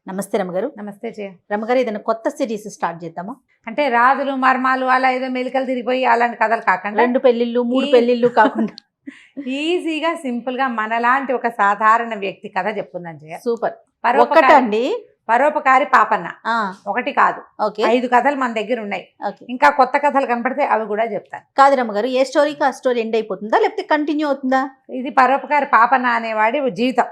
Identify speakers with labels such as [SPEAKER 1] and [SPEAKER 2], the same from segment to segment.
[SPEAKER 1] నమస్తే రమగారు.
[SPEAKER 2] నమస్తే జయ.
[SPEAKER 1] రమగారు, ఏదైనా కొత్త సిరీస్ స్టార్ట్ చేద్దామా?
[SPEAKER 2] అంటే రాజులు మర్మాలు అలా ఏదో మెలికలు తిరిగిపోయి అలాంటి కథలు కాకుండా
[SPEAKER 1] 2 పెళ్లిళ్ళు 3 పెళ్లిళ్ళు కాకుండా
[SPEAKER 2] ఈజీగా సింపుల్ గా మనలాంటి ఒక సాధారణ వ్యక్తి కథ చెప్పుకుందాం జయ.
[SPEAKER 1] సూపర్.
[SPEAKER 2] పరోపకారి
[SPEAKER 1] అండి
[SPEAKER 2] పరోపకారి పాపన్న ఒకటి కాదు,
[SPEAKER 1] ఓకే
[SPEAKER 2] 5 కథలు మన దగ్గర ఉన్నాయి.
[SPEAKER 1] ఓకే.
[SPEAKER 2] ఇంకా కొత్త కథలు కనపడితే అవి కూడా చెప్తాను.
[SPEAKER 1] కాదు రమగారు, ఏ స్టోరీకి ఆ స్టోరీ ఎండ్ అయిపోతుందా లేకపోతే కంటిన్యూ అవుతుందా?
[SPEAKER 2] ఇది పరోపకారి పాపన్న అనేవాడి జీవితం,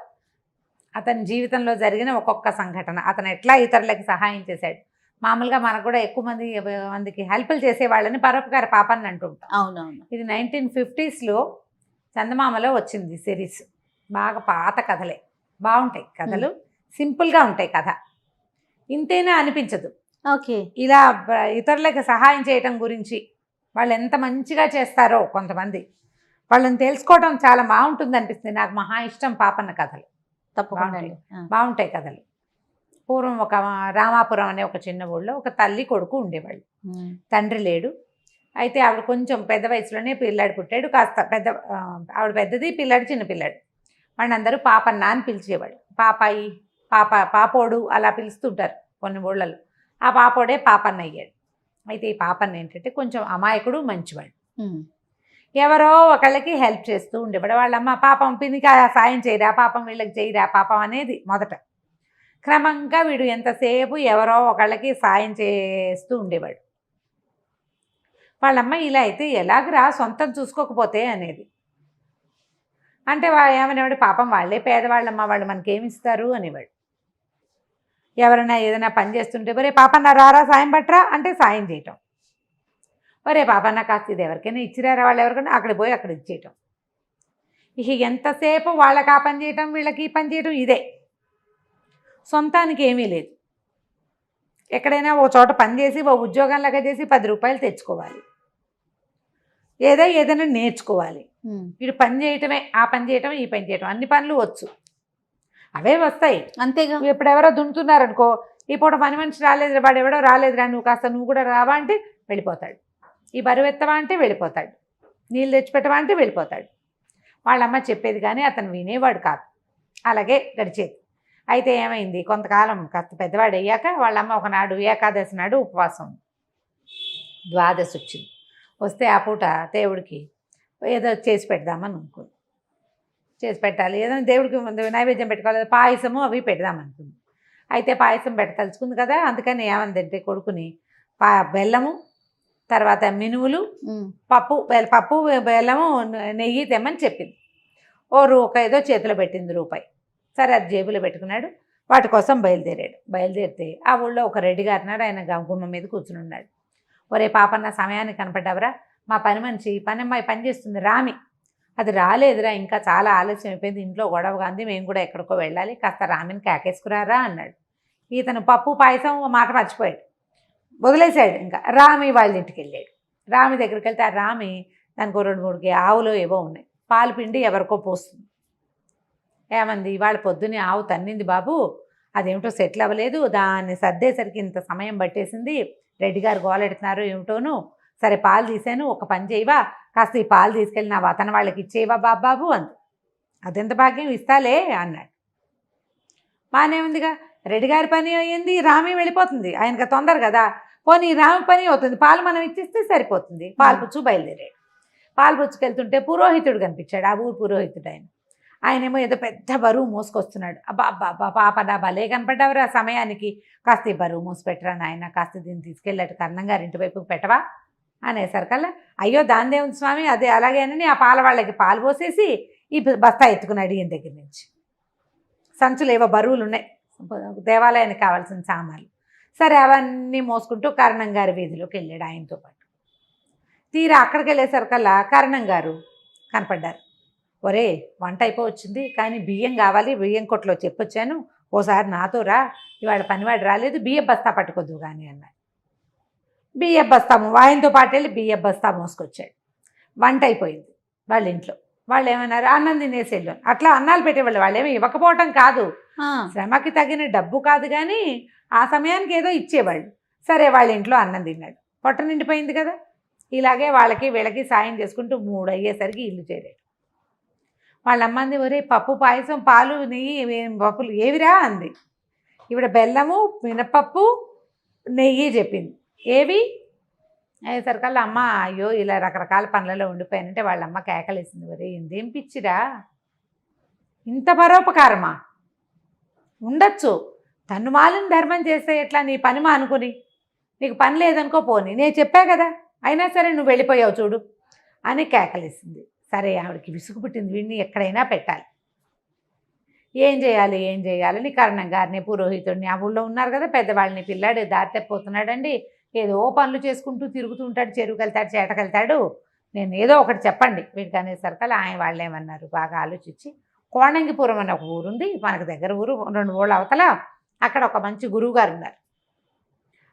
[SPEAKER 2] అతని జీవితంలో జరిగిన ఒక్కొక్క సంఘటన, అతను ఎట్లా ఇతరులకి సహాయం చేశాడు. మామూలుగా మనకు కూడా ఎక్కువ మందికి హెల్ప్లు చేసేవాళ్ళని పరోపకారి పాపన్న అంటుంటాం.
[SPEAKER 1] అవునవును.
[SPEAKER 2] ఇది 1950s చందమామలో వచ్చింది సిరీస్. బాగా పాత కథలే, బాగుంటాయి కథలు, సింపుల్గా ఉంటాయి కథ, ఇంతేనా అనిపించదు.
[SPEAKER 1] ఓకే.
[SPEAKER 2] ఇలా ఇతరులకు సహాయం చేయటం గురించి వాళ్ళు ఎంత మంచిగా చేస్తారో కొంతమంది, వాళ్ళని తెలుసుకోవడం చాలా బాగుంటుంది అనిపిస్తుంది. నాకు మహా ఇష్టం పాపన్న కథలు,
[SPEAKER 1] తప్పకుండా
[SPEAKER 2] బాగుంటాయి కథలు. పూర్వం ఒక రామాపురం అనే ఒక చిన్న ఊళ్ళో ఒక తల్లి కొడుకు ఉండేవాళ్ళు. తండ్రి లేడు. అయితే ఆవిడ కొంచెం పెద్ద వయసులోనే పిల్లాడు పుట్టాడు. కాస్త పెద్ద, ఆవిడ పెద్దది, పిల్లాడు చిన్న పిల్లాడు. వాడిని అందరూ పాపన్న అని పిలిచేవాడు. పాపాయి, పాపోడు అలా పిలుస్తుంటారు కొన్ని ఊళ్ళలో. ఆ పాపోడే పాపన్న అయ్యాడు. అయితే ఈ పాపన్న ఏంటంటే కొంచెం అమాయకుడు, మంచివాడు. ఎవరో ఒకళ్ళకి హెల్ప్ చేస్తూ ఉండేవాడు. వాళ్ళమ్మ పాపం పినికి సాయం చేయరా, పాపం వీళ్ళకి చేయరా పాపం అనేది మొదట. క్రమంగా వీడు ఎంతసేపు ఎవరో ఒకళ్ళకి సాయం చేస్తూ ఉండేవాడు. వాళ్ళమ్మ ఇలా అయితే ఎలాగరా సొంతం చూసుకోకపోతే అనేది. అంటే ఏమనేవాడు, పాపం వాళ్ళే పేదవాళ్ళమ్మ, వాళ్ళు మనకేమి ఇస్తారు అనేవాడు. ఎవరైనా ఏదైనా పని చేస్తుంటే ఒరే పాపన్న రారా సాయం పట్టరా అంటే సాయం చేయటం. ఒరే పాపన్న కాస్త ఇది ఎవరికైనా ఇచ్చిరారా, వాళ్ళు ఎవరికైనా అక్కడ పోయి అక్కడ ఇచ్చేయటం. ఇక ఎంతసేపు వాళ్ళకి ఆ పని చేయటం, వీళ్ళకి ఈ పని చేయటం, ఇదే. సొంతానికి ఏమీ లేదు. ఎక్కడైనా ఓ చోట పని చేసి ఓ ఉద్యోగంలాగా చేసి 10 రూపాయలు తెచ్చుకోవాలి, ఏదైనా నేర్చుకోవాలి. వీడు పని చేయటమే, ఆ పని చేయటం, ఈ పని చేయటం, అన్ని పనులు వచ్చు, అవే వస్తాయి అంతేగా. ఇప్పుడు ఎవరో దున్నుతున్నారనుకో, ఈ పూట పని మనిషి రాలేదు, వాడు ఎవడో రాలేదురా, నువ్వు కూడా రావా అంటే వెళ్ళిపోతాడు. ఈ బరువు ఎత్తవా అంటే వెళ్ళిపోతాడు. నీళ్ళు తెచ్చిపెట్టవా అంటే వెళ్ళిపోతాడు. వాళ్ళమ్మ చెప్పేది కానీ అతను వినేవాడు కాదు. అలాగే గడిచేది. అయితే ఏమైంది, కొంతకాలం కాస్త పెద్దవాడు అయ్యాక వాళ్ళమ్మ ఒకనాడు ఏకాదశి నాడు ఉపవాసం, ద్వాదశి వచ్చింది. వస్తే ఆ పూట దేవుడికి ఏదో చేసి పెడదామని అనుకుంది. చేసి పెట్టాలి, ఏదైనా దేవుడికి నైవేద్యం పెట్టుకోవాలి, పాయసము అవి పెడదామనుకుంది. అయితే పాయసం పెట్టదలుచుకుంది కదా, అందుకని ఏమందంటే కొడుకుని బెల్లము, తర్వాత మినువులు, పప్పు బెల్లము, నెయ్యి తెమ్మని చెప్పింది. ఒక ఏదో చేతిలో పెట్టింది రూపాయి. సరే అది జేబులో పెట్టుకున్నాడు. వాటి కోసం బయలుదేరితే ఆ ఊళ్ళో ఒక రెడ్డి గారినాడు. ఆయన గుమ్మ మీద కూర్చుని ఉన్నాడు. ఒరే పాపన్న సమయానికి కనపడ్డావరా, మా పని మనిషి పనమ్మాయి పని చేస్తుంది రామి, అది రాలేదురా, ఇంకా చాలా ఆలస్యం అయిపోయింది, ఇంట్లో గొడవగా ఉంది, మేము కూడా ఎక్కడికో వెళ్ళాలి, కాస్త రామిని కేకేసుకురారా అన్నాడు. ఇతను పప్పు పాయసం మాట మర్చిపోయాడు, వదిలేశాడు. ఇంకా రామి వాళ్ళ ఇంటికి వెళ్ళాడు. రామి దగ్గరికి వెళ్తే ఆ రామి దానికి 2-3 ఆవులు ఏవో ఉన్నాయి, పాలు పిండి ఎవరికో పోస్తుంది. ఏమంది, ఇవాళ పొద్దున్నే ఆవు తన్నింది బాబు, అదేమిటో సెటిల్ అవ్వలేదు, దాన్ని సర్దేసరికి ఇంత సమయం పట్టేసింది, రెడ్డి గారు గోలెడుతున్నారు ఏమిటోను, సరే పాలు తీసాను, ఒక పని చేయవా, కాస్త ఈ పాలు తీసుకెళ్ళి నా వతన వాళ్ళకి ఇచ్చేవా బాబాబు అంది. అదెంత భాగ్యం, ఇస్తాలే అన్నాడు. బాగానే ఉందిగా, రెడ్డి గారి పని అయ్యింది, రామి వెళ్ళిపోతుంది, ఆయనకు తొందర కదా, పోనీ రామి పని అవుతుంది, పాలు మనం ఇచ్చిస్తే సరిపోతుంది. పాలు పుచ్చు బయలుదేరాడు. పాలు పుచ్చుకెళ్తుంటే పురోహితుడు కనిపించాడు, ఆ ఊరు పురోహితుడు. ఆయనేమో ఏదో పెద్ద బరువు మోసుకొస్తున్నాడు. అబ్బా పాపడా భలే కనపడ్డావురా సమయానికి, కాస్త ఈ బరువు మోసిపెట్టరా నాయన, కాస్త దీన్ని తీసుకెళ్ళట్టు కన్నం గారి ఇంటి వైపుకి పెట్టవా అనేసరికల్లా, అయ్యో దాందేముంది స్వామి, అదే అలాగేనని ఆ పాల వాళ్ళకి పాలు పోసేసి ఈ బస్తా ఎత్తుకున్నాడు. ఈయన దగ్గర నుంచి సంచులు ఏవో బరువులు ఉన్నాయి, దేవాలయానికి కావాల్సిన సామాన్లు. సరే అవన్నీ మోసుకుంటూ కరణం గారి వీధిలోకి వెళ్ళాడు ఆయనతో పాటు. తీరా అక్కడికి వెళ్ళేసరికల్లా కరణం గారు కనపడ్డారు. ఒరే వంట అయిపోవచ్చింది, కానీ బియ్యం కావాలి, బియ్యం కొట్లో చెప్పొచ్చాను, ఓసారి నాతో రా, ఇవాళ పనివాడు రాలేదు, బియ్యం బస్తా పట్టుకోద్దు కానీ అన్నాడు. బియ్యం బస్తా ఆయనతో పాటు వెళ్ళి బియ్యం బస్తా మోసుకొచ్చాడు. వంట అయిపోయింది వాళ్ళ ఇంట్లో. వాళ్ళు ఏమన్నారు, అన్నం తినేసి వెళ్ళాను. అట్లా అన్నాలు పెట్టేవాళ్ళు, వాళ్ళు ఏమీ ఇవ్వకపోవటం కాదు, శ్రమకి తగిన డబ్బు కాదు కానీ ఆ సమయానికి ఏదో ఇచ్చేవాళ్ళు. సరే వాళ్ళ ఇంట్లో అన్నం తిన్నాడు, పొట్ట నిండిపోయింది కదా. ఇలాగే వాళ్ళకి వీళ్ళకి సాయం చేసుకుంటూ 3 అయ్యేసరికి ఇల్లు చేరాడు. వాళ్ళ అమ్మంది, ఒరే పప్పు పాయసం పాలు నెయ్యి పప్పులు ఏవిరా అంది. ఈవిడ బెల్లము మినపప్పు నెయ్యి చెప్పింది. ఏవి అయ్యేసరికల్లా అమ్మ అయ్యో ఇలా రకరకాల పనులలో ఉండిపోయానంటే వాళ్ళ అమ్మ కేకలేసింది, వరే ఇందేం పిచ్చిరా, ఇంత పరోపకారమా, ఉండొచ్చు తను మాలిన ధర్మం చేస్తే ఎట్లా, నీ పని మానుకుని, నీకు పని లేదనుకో పోని, నేను చెప్పా కదా, అయినా సరే నువ్వు వెళ్ళిపోయావు చూడు అని కేకలేసింది. సరే ఆవిడకి విసుగు పుట్టింది, వీడిని ఎక్కడైనా పెట్టాలి, ఏం చేయాలని కరణం గారిని పురోహితుడిని ఆ ఊళ్ళో ఉన్నారు కదా పెద్దవాళ్ళని, పిల్లాడు దారి తప్పిపోతున్నాడండి, ఏదో పనులు చేసుకుంటూ తిరుగుతూ ఉంటాడు, చెరువుకి వెళ్తాడు చేటకెళ్తాడు, నేను ఏదో ఒకటి చెప్పండి వీడికి అనేసరికి ఆయన వాళ్ళు ఏమన్నారు, బాగా ఆలోచించి కోణంగిపురం అని ఒక ఊరుంది మనకు దగ్గర ఊరు, 2 ఊళ్ళ అవతల, అక్కడ ఒక మంచి గురువు గారు ఉన్నారు,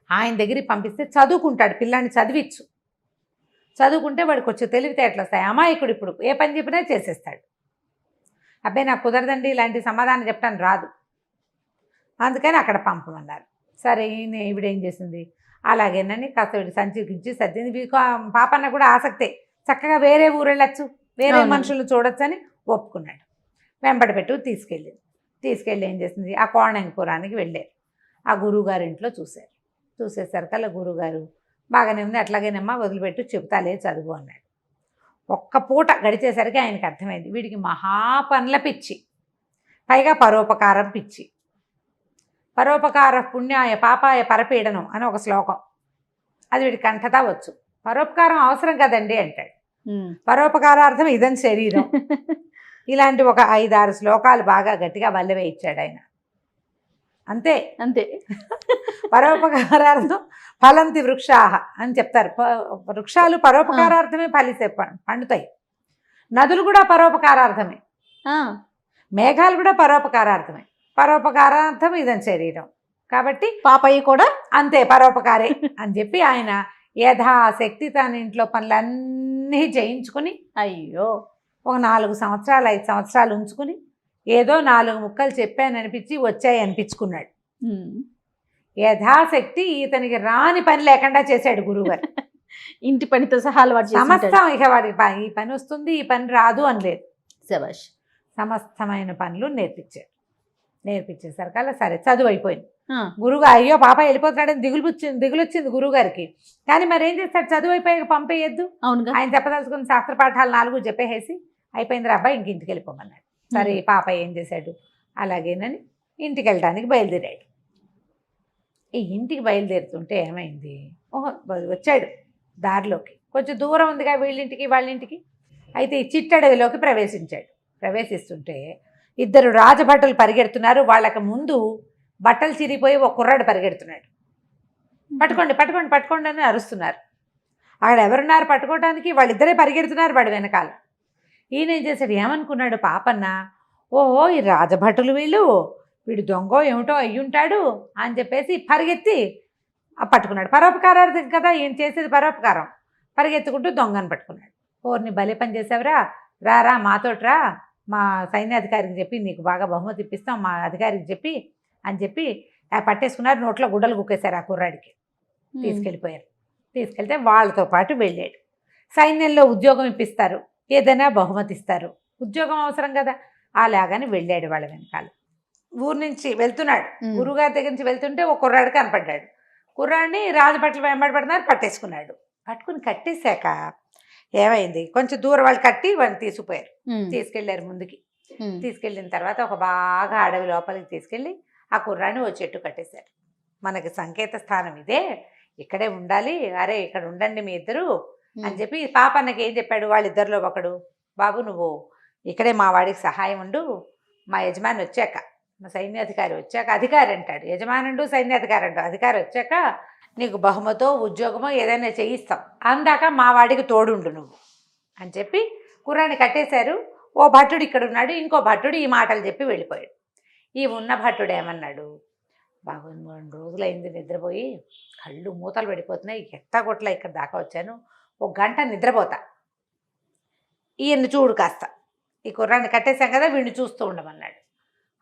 [SPEAKER 2] ఆయన దగ్గరికి పంపిస్తే చదువుకుంటాడు, పిల్లాన్ని చదువుకుంటే వాడికి వచ్చే తెలివితేటలు వస్తాయి, అమాయకుడు ఇప్పుడు ఏ పని చెప్పినా చేసేస్తాడు. అబ్బాయి నాకు కుదరదండి ఇలాంటి సమాధానం చెప్పడానికి రాదు, అందుకని అక్కడ పంపమన్నారు. సరే ఈవిడేం చేసింది, అలాగేనని కాస్త వీడి సంచికించి సర్దింది. పాపన్న కూడా ఆసక్తే, చక్కగా వేరే ఊరు వెళ్ళొచ్చు, వేరే మనుషులు చూడొచ్చు అని ఒప్పుకున్నాడు. వెంబడి పెట్టు తీసుకెళ్ళి ఏం చేసింది, ఆ కోణంగిపురానికి వెళ్ళారు. ఆ గురువుగారి ఇంట్లో చూసేసరికల్లా గురువుగారు బాగానే ఉంది, అట్లాగేనమ్మా వదిలిపెట్టు చెప్తాలే చదువు అన్నాడు. ఒక్క పూట గడిచేసరికి ఆయనకు అర్థమైంది వీడికి మహాపనుల పిచ్చి, పైగా పరోపకారం పిచ్చి. పరోపకార పుణ్యాయ పాపాయ పరపీడనం అని ఒక శ్లోకం, అది వీడికి కంఠతా వచ్చు. పరోపకారం అవసరం కదండి అంటాడు, పరోపకారార్థం ఇదని శరీరం, ఇలాంటి ఒక 5-6 శ్లోకాలు బాగా గట్టిగా వల్లవేయించాడు ఆయన. అంతే పరోపకారార్థం ఫలంతి వృక్షాహ అని చెప్తారు, వృక్షాలు పరోపకారార్థమే ఫలిస్తే పండుతాయి, నదులు కూడా పరోపకారార్థమే, మేఘాలు కూడా పరోపకారార్థమే, పరోపకారార్థం ఇదని శరీరం, కాబట్టి
[SPEAKER 1] పాపయ్య కూడా
[SPEAKER 2] అంతే పరోపకారే అని చెప్పి ఆయన యథాశక్తి తన ఇంట్లో పనులన్నీ చేయించుకుని,
[SPEAKER 1] అయ్యో
[SPEAKER 2] ఒక 4 సంవత్సరాలు 5 సంవత్సరాలు ఉంచుకుని ఏదో 4 ముక్కలు చెప్పాననిపించి వచ్చాయి అనిపించుకున్నాడు. యథాశక్తి ఇతనికి రాని పని లేకుండా చేశాడు గురువుగారు.
[SPEAKER 1] ఇంటి పనితో సహా అలవాటు
[SPEAKER 2] సమస్తం, ఇక వాడికి ఈ పని వస్తుంది ఈ పని రాదు అని లేదు,
[SPEAKER 1] శభాష్,
[SPEAKER 2] సమస్తమైన పనులు నేర్పించేసరికల్లా సరే చదువు అయిపోయింది. గురువుగా అయ్యో పాప వెళ్ళిపోతున్నాడని దిగులు వచ్చింది గురువుగారికి. కానీ మరి ఏం చేస్తాడు, చదువు అయిపోయాక పంపేయద్దు,
[SPEAKER 1] అవునుగా,
[SPEAKER 2] ఆయన చెప్పదలుచుకున్న శాస్త్ర పాఠాలు 4 చెప్పేసి అయిపోయింది అబ్బాయి ఇంక ఇంటికి వెళ్ళిపోమన్నాడు. సరే పాప ఏం చేశాడు, అలాగేనని ఇంటికి వెళ్ళడానికి బయలుదేరాడు. ఈ ఇంటికి బయలుదేరుతుంటే ఏమైంది, వచ్చాడు దారిలోకి, కొంచెం దూరం ఉందిగా వీళ్ళింటికి వాళ్ళింటికి, అయితే ఈ చిట్టడవిలోకి ప్రవేశిస్తుంటే 2 రాజభటులు పరిగెడుతున్నారు, వాళ్ళకి ముందు బట్టలు చిరిగిపోయి ఒక కుర్రాడు పరిగెడుతున్నాడు, పట్టుకోండి అని అరుస్తున్నారు. అక్కడ ఎవరున్నారు పట్టుకోవడానికి, వాళ్ళిద్దరే పరిగెడుతున్నారు వాడు వెనకాల. ఈయన ఏం చేశాడు, ఏమనుకున్నాడు పాపన్న, ఓహో ఈ రాజభటులు వీడు దొంగో ఏమిటో అయ్యుంటాడు అని చెప్పేసి పరిగెత్తి పట్టుకున్నాడు. పరోపకారార్థం కదా ఈయన చేసేది, పరోపకారం, పరిగెత్తుకుంటూ దొంగను పట్టుకున్నాడు. ఓర్ని భలే పని చేసావురా, రారా మాతోట్రా, మా సైన్యాధికారికి చెప్పి నీకు బాగా బహుమతి ఇప్పిస్తాం మా అధికారికి చెప్పి అని చెప్పి పట్టేసుకున్నారు, నోట్లో గుడ్డలు గుక్కేశారు ఆ కుర్రాడికి, తీసుకెళ్తే వాళ్ళతో పాటు వెళ్ళాడు. సైన్యంలో ఉద్యోగం ఇప్పిస్తారు, ఏదైనా బహుమతి ఇస్తారు, ఉద్యోగం అవసరం కదా, అలాగని వెళ్ళాడు వాళ్ళ వెనకాల. ఊరు నుంచి వెళ్తున్నాడు, గురువుగారి దగ్గర నుంచి వెళ్తుంటే ఒక కుర్రాడు కనపడ్డాడు. కుర్రాడిని రాజభట్లు వెంబడి పడుతున్నారు, పట్టుకుని కట్టేశాక ఏమైంది, కొంచెం దూరం వాళ్ళు కట్టి వాడిని తీసుకెళ్ళారు ముందుకి. తీసుకెళ్ళిన తర్వాత ఒక బాగా అడవి లోపలికి తీసుకెళ్ళి ఆ కుర్రాడిని ఓ చెట్టు కట్టేశారు. మనకి సంకేత స్థానం ఇదే, ఇక్కడే ఉండాలి, అరే ఇక్కడ ఉండండి మీ ఇద్దరు అని చెప్పి పాపన్నకి ఏం చెప్పాడు, వాళ్ళిద్దరిలో ఒకడు, బాబు నువ్వు ఇక్కడే మా వాడికి సహాయం ఉండు, మా యజమాని వచ్చాక, మా సైన్యాధికారి వచ్చాక, అధికారి అంటాడు, యజమానుడు సైన్యాధికారి అంటాడు, అధికారి వచ్చాక నీకు బహుమతో ఉద్యోగమో ఏదైనా చేయిస్తాం, అందాక మా వాడికి తోడుండు నువ్వు అని చెప్పి కుర్రాన్ని కట్టేశారు. ఓ భట్టుడు ఇక్కడ ఉన్నాడు, ఇంకో భట్టుడు ఈ మాటలు చెప్పి వెళ్ళిపోయాడు. ఈ ఉన్న భట్టుడు ఏమన్నాడు, బాబు 2 రోజులైంది నిద్రపోయి, కళ్ళు మూతలు పడిపోతున్నాయి, ఎట్టగొట్ల ఇక్కడ దాకా వచ్చాను, 1 గంట నిద్రపోతా, ఈయన్ని చూడు కాస్త, ఈ కుర్రాన్ని కట్టేశాం కదా వీడిని చూస్తూ ఉండమన్నాడు.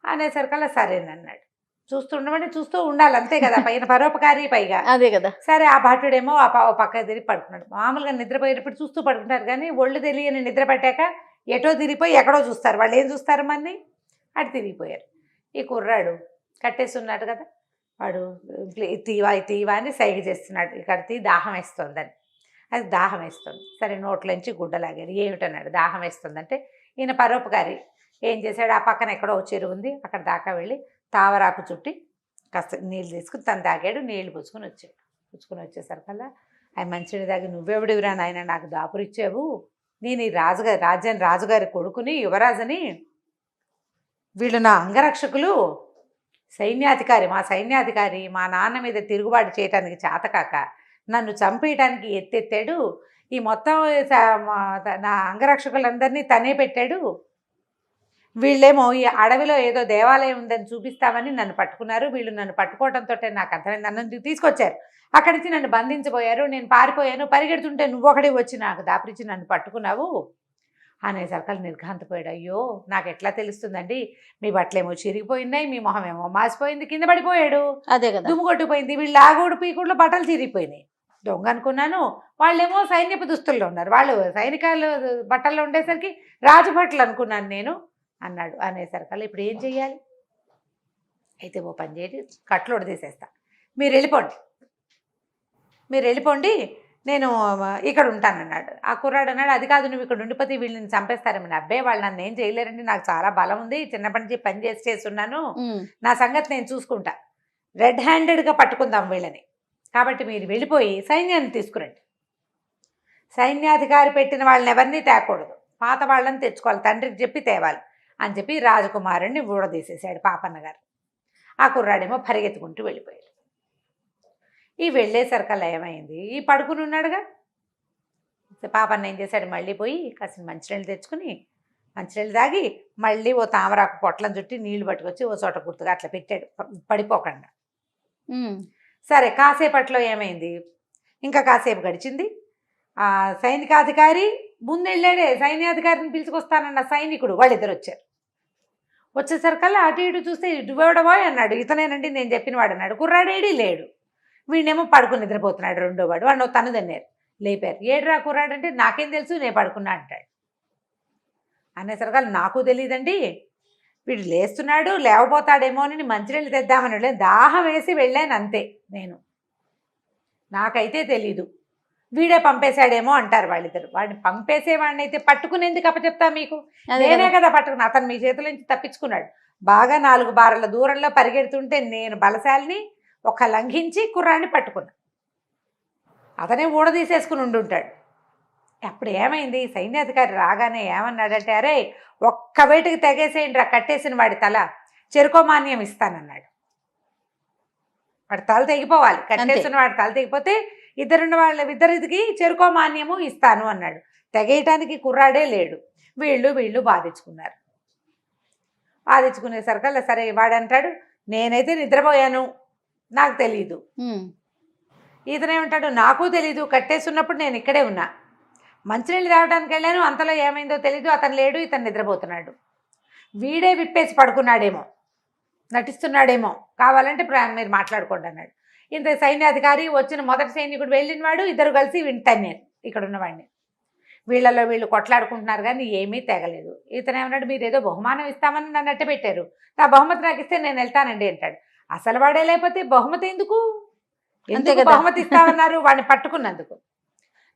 [SPEAKER 2] అనేసరికల్లా సరేనన్నాడు. చూస్తూ ఉండాలి అంతే కదా, పైన పరోపకారి పైగా, అదే కదా. సరే ఆ భట్టుడేమో పక్క తిరిగి పడుకున్నాడు. మామూలుగా నిద్రపోయేటప్పుడు చూస్తూ పడుకుంటారు, కానీ ఒళ్ళు తెలియని నిద్ర పట్టాక ఎటో తిరిగిపోయి ఎక్కడో చూస్తారు, వాళ్ళు ఏం చూస్తారు మనని, అటు తిరిగిపోయారు. ఈ కుర్రాడు కట్టేసి ఉన్నాడు కదా, వాడు తీవా తీవా అని సైగ చేస్తున్నాడు, ఇక్కడ దాహం వేస్తుందని. అది దాహం వేస్తుంది. సరే నోట్లోంచి గుడ్డలాగాడు. ఏమిటన్నాడు, దాహం వేస్తుందంటే ఈయన పరోపకారి ఏం చేశాడు, ఆ పక్కన ఎక్కడో చెరువు ఉంది, అక్కడ దాకా వెళ్ళి తావరాకు చుట్టి కాస్త నీళ్ళు తీసుకుని తను తాగాడు. నీళ్లు పుచ్చుకొని వచ్చాడు. పుచ్చుకొని వచ్చేసరికల్లా ఆయన మంచిని దాగి, నువ్వెవడివిరా నాయన నాకు దాపురిచ్చావు, నేను ఈ రాజుగారి కొడుకుని, యువరాజుని, వీళ్ళు నా అంగరక్షకులు, మా సైన్యాధికారి మా నాన్న మీద తిరుగుబాటు చేయటానికి చేతకాక నన్ను చంపేయటానికి ఎత్తెత్తాడు, ఈ మొత్తం నా అంగరక్షకులందరినీ తనే పెట్టాడు, వీళ్ళేమో ఈ అడవిలో ఏదో దేవాలయం ఉందని చూపిస్తామని నన్ను పట్టుకున్నారు, వీళ్ళు నన్ను పట్టుకోవడంతో నాకు అర్థమైంది, నన్ను తీసుకొచ్చారు, అక్కడి నుంచి నన్ను బంధించబోయారు, నేను పారిపోయాను, పరిగెడుతుంటే నువ్వు ఒకటి వచ్చి నాకు దాపురించి నన్ను పట్టుకున్నావు అనేసరికి నిర్ఘాంతపోయాడు. అయ్యో నాకు ఎట్లా తెలుస్తుందండి, మీ బట్టలేమో చిరిగిపోయినాయి, మీ మొహం ఏమో మాసిపోయింది, కింద పడిపోయాడు,
[SPEAKER 1] అదే కదా,
[SPEAKER 2] దుమ్ము కొట్టిపోయింది, వీళ్ళు ఆగుడు పీకుడులో బట్టలు చిరిగిపోయినాయి, దొంగ అనుకున్నాను, వాళ్ళేమో సైన్యపు దుస్తుల్లో ఉన్నారు, వాళ్ళు సైనికాలు బట్టల్లో ఉండేసరికి రాజభట్లు అనుకున్నాను నేను అన్నాడు. అనేసరికి ఇప్పుడు ఏం చెయ్యాలి, అయితే ఓ పని చేయండి, కట్లు తీసేస్తా, మీరు వెళ్ళిపోండి, నేను ఇక్కడ ఉంటానన్నాడు. ఆ కుర్రాడు అన్నాడు, అది కాదు నువ్వు ఇక్కడ ఉండిపోతే వీళ్ళని చంపేస్తారేమని. అబ్బాయి వాళ్ళు నన్ను ఏం చేయలేరండి, నాకు చాలా బలం ఉంది, చిన్నప్పటి నుంచి పని చేస్తున్నాను, నా సంగతి నేను చూసుకుంటా, రెడ్ హ్యాండెడ్గా పట్టుకుందాం వీళ్ళని, కాబట్టి మీరు వెళ్ళిపోయి సైన్యాన్ని తీసుకురండి, సైన్యాధికారి పెట్టిన వాళ్ళని ఎవరిని తేకూడదు, పాత వాళ్ళని తెచ్చుకోవాలి, తండ్రికి చెప్పి తేవాలి అని చెప్పి రాజకుమారుణ్ణి ఊడదీసేశాడు పాపన్న గారు. ఆ కుర్రాడేమో పరిగెత్తుకుంటూ వెళ్ళిపోయాడు. ఈ వెళ్ళేసరికల్లా ఏమైంది, ఈ పడుకుని ఉన్నాడుగా, పాపన్న ఏం చేశాడు, మళ్ళీ పోయి కాసిన మంచినీళ్ళు తెచ్చుకుని మంచినీళ్ళు తాగి మళ్ళీ ఓ తామరాకు పొట్లం చుట్టి నీళ్లు పట్టుకొచ్చి ఓ చోట గుర్తుగా అట్లా పెట్టాడు పడిపోకుండా. సరే కాసేపట్లో ఏమైంది, ఇంకా కాసేపు గడిచింది, ఆ సైనికాధికారి ముందెళ్ళాడే, సైన్యాధికారిని పిలుచుకొస్తానన్న సైనికుడు వాళ్ళిద్దరు వచ్చారు. వచ్చేసరికల్లా అటు ఇటు చూస్తే ఇటువడబోయ్ అన్నాడు, ఇతనేనండి నేను చెప్పిన వాడు అన్నాడు. కుర్రాడేడి లేడు, వీడినేమో పడుకుని నిద్రపోతున్నాడు, రెండో వాడు వాడు తను తన్నారు, లేపారు. ఏడ్రా కుర్రాడంటే నాకేం తెలుసు నేను పడుకున్నా అంటాడు. అనేసరికల్లా నాకు తెలియదండి, వీడు లేస్తున్నాడు లేవబోతాడేమో అని మంచినీళ్ళు తెద్దామని దాహం వేసి వెళ్ళాను అంతే, నాకైతే తెలీదు, వీడే పంపేశాడేమో అంటారు వాళ్ళిద్దరు. వాడిని పంపేసేవాడిని అయితే పట్టుకునేందుకు అప్పచెప్తా మీకు, నేనే కదా పట్టుకున్నా, అతను మీ చేతుల నుంచి తప్పించుకున్నాడు, బాగా 4 బారల దూరంలో పరిగెడుతుంటే నేను బలశాలిని ఒక లంఘించి కుర్రాన్ని పట్టుకున్నా, అతనే ఊడదీసేసుకుని ఉండుంటాడు. అప్పుడు ఏమైంది, సైన్యాధికారి రాగానే ఏమన్నాడంటే, అరే ఒక్క వేటికి తెగేసేయండి రా, కట్టేసిన వాడి తల చెరుకోమాన్యం ఇస్తానన్నాడు. వాడి తల తెగిపోవాలి, కట్టేసిన వాడి తల తెగిపోతే ఇద్దరికి చెరుకోమాన్యము ఇస్తాను అన్నాడు. తెగేయటానికి కుర్రాడే లేడు, వీళ్ళు బాధించుకున్నారు. బాధించుకునేసరికల్లా సరే వాడంటాడు, నేనైతే నిద్రపోయాను నాకు తెలీదు, ఇతనేమంటాడు, నాకు తెలీదు, కట్టేస్తున్నప్పుడు నేను ఇక్కడే ఉన్నా, మంచినీళ్ళు రావడానికి వెళ్ళాను, అంతలో ఏమైందో తెలీదు, అతను లేడు, ఇతను నిద్రపోతున్నాడు, వీడే విప్పేసి పడుకున్నాడేమో, నటిస్తున్నాడేమో, కావాలంటే మీరు మాట్లాడుకోండి అన్నాడు. ఇంత సైన్యాధికారి వచ్చిన మొదటి సైనికుడు వెళ్ళిన వాడు ఇద్దరు కలిసి వింటాను ఇక్కడ ఉన్నవాడిని, వీళ్ళలో వీళ్ళు కొట్లాడుకుంటున్నారు కానీ ఏమీ తెగలేదు. ఇతనేమన్నాడు, మీరు ఏదో బహుమానం ఇస్తామని నన్ను అట్ట పెట్టారు, నా బహుమతి నాకు ఇస్తే నేను వెళ్తానండి అంటాడు. అసలు వాడే లేకపోతే బహుమతి ఎందుకు బహుమతి ఇస్తామన్నారు, వాడిని పట్టుకున్నందుకు.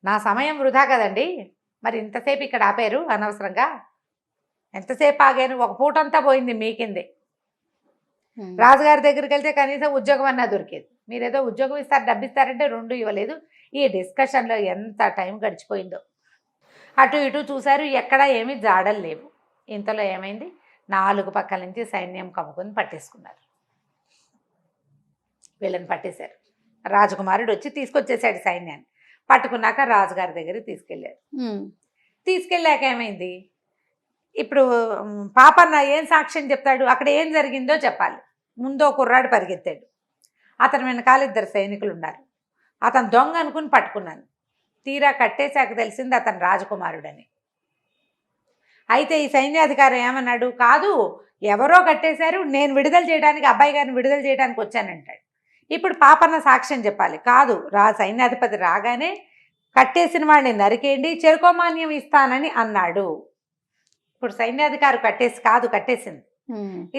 [SPEAKER 2] నా సమయం వృధా కదండి, మరి ఇంతసేపు ఇక్కడ ఆపారు అనవసరంగా, ఎంతసేపు ఆగాను, ఒక పూటంతా పోయింది మీకిందే. రాజుగారి దగ్గరికి వెళ్తే కనీసం ఉద్యోగం అన్నా దొరికేది, మీరేదో ఉద్యోగం ఇస్తారు డబ్బిస్తారంటే 2 ఇవ్వలేదు. ఈ డిస్కషన్లో ఎంత టైం గడిచిపోయిందో, అటు ఇటు చూశారు, ఎక్కడా ఏమీ జాడలు లేవు. ఇంతలో ఏమైంది, 4 పక్కల నుంచి సైన్యం కమ్ముకొని పట్టేసుకున్నారు, వీళ్ళని పట్టేశారు. రాజకుమారుడు వచ్చి తీసుకొచ్చేసాడు సైన్యాన్ని. పట్టుకున్నాక రాజుగారి దగ్గరికి తీసుకెళ్ళారు. తీసుకెళ్ళాక ఏమైంది, ఇప్పుడు పాపన్న ఏం సాక్ష్యం చెప్తాడు, అక్కడ ఏం జరిగిందో చెప్పాలి. ముందో కుర్రాడు పరిగెత్తాడు, అతని వెనకాల 2 సైనికులు ఉన్నారు, అతను దొంగ అనుకుని పట్టుకున్నాను, తీరా కట్టేశాక తెలిసింది అతను రాజకుమారుడని. అయితే ఈ సైన్యాధికారి ఏమన్నాడు, కాదు ఎవరో కట్టేశారు, నేను విడుదల చేయడానికి, అబ్బాయి గారిని విడుదల చేయడానికి వచ్చానంటాడు. ఇప్పుడు పాపన్న సాక్ష్యం చెప్పాలి, కాదు సైన్యాధిపతి రాగానే కట్టేసిన వాడిని నరికేయండి, చెరుకోమాన్యం ఇస్తానని అన్నాడు. ఇప్పుడు సైన్యాధికారి కట్టేసింది,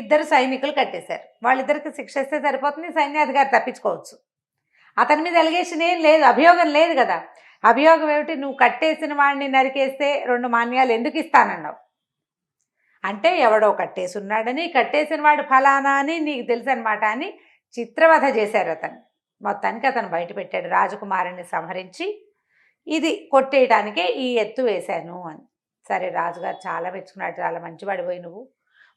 [SPEAKER 2] ఇద్దరు సైనికులు కట్టేశారు. వాళ్ళిద్దరికి శిక్ష ఇస్తే సరిపోతుంది, సైన్యాధికారి తప్పించుకోవచ్చు. అతని మీద ఎలిగేషన్ ఏం లేదు, అభియోగం లేదు కదా. అభియోగం ఏమిటి? నువ్వు కట్టేసిన వాడిని నరికేస్తే 2 మాన్యాలు ఎందుకు ఇస్తానన్నావు అంటే ఎవడో కట్టేసి ఉన్నాడని, కట్టేసిన వాడు ఫలానా అని నీకు తెలుసు అనమాట అని చిత్రవధ చేశారు అతను. మొత్తానికి అతను బయట పెట్టాడు. రాజకుమారుని సంహరించి ఇది కొట్టేయడానికే ఈ ఎత్తు వేశాను అని. సరే, రాజుగారు చాలా మెచ్చుకున్నాడు. చాలా మంచివాడిపోయి నువ్వు,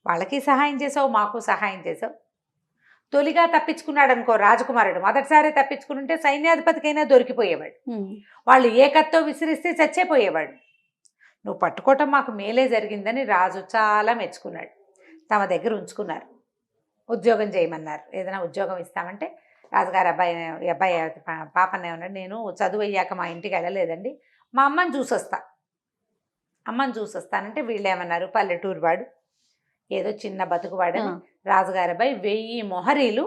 [SPEAKER 2] వాళ్ళకి సహాయం చేసావు, మాకు సహాయం చేసావు. తొలిగా తప్పించుకున్నాడు అనుకో రాజకుమారుడు, మొదటిసారి తప్పించుకుంటే సైన్యాధిపతికైనా దొరికిపోయేవాడు. వాళ్ళు ఏ కత్తో విసిరిస్తే చచ్చేపోయేవాడు. నువ్వు పట్టుకోవటం మాకు మేలే జరిగిందని రాజు చాలా మెచ్చుకున్నాడు. తమ దగ్గర ఉంచుకున్నారు. ఉద్యోగం చేయమన్నారు. ఏదైనా ఉద్యోగం ఇస్తామంటే రాజుగారు అబ్బాయి పాపనే ఉన్నాడు, నేను చదువు అయ్యాక మా ఇంటికి వెళ్ళలేదండి, మా అమ్మని చూసొస్తా, అమ్మని చూసొస్తానంటే వీళ్ళు ఏమన్నారు, పల్లెటూరు వాడు, ఏదో చిన్న బతుకువాడని రాజుగారి అబ్బాయి 1000 మొహరీలు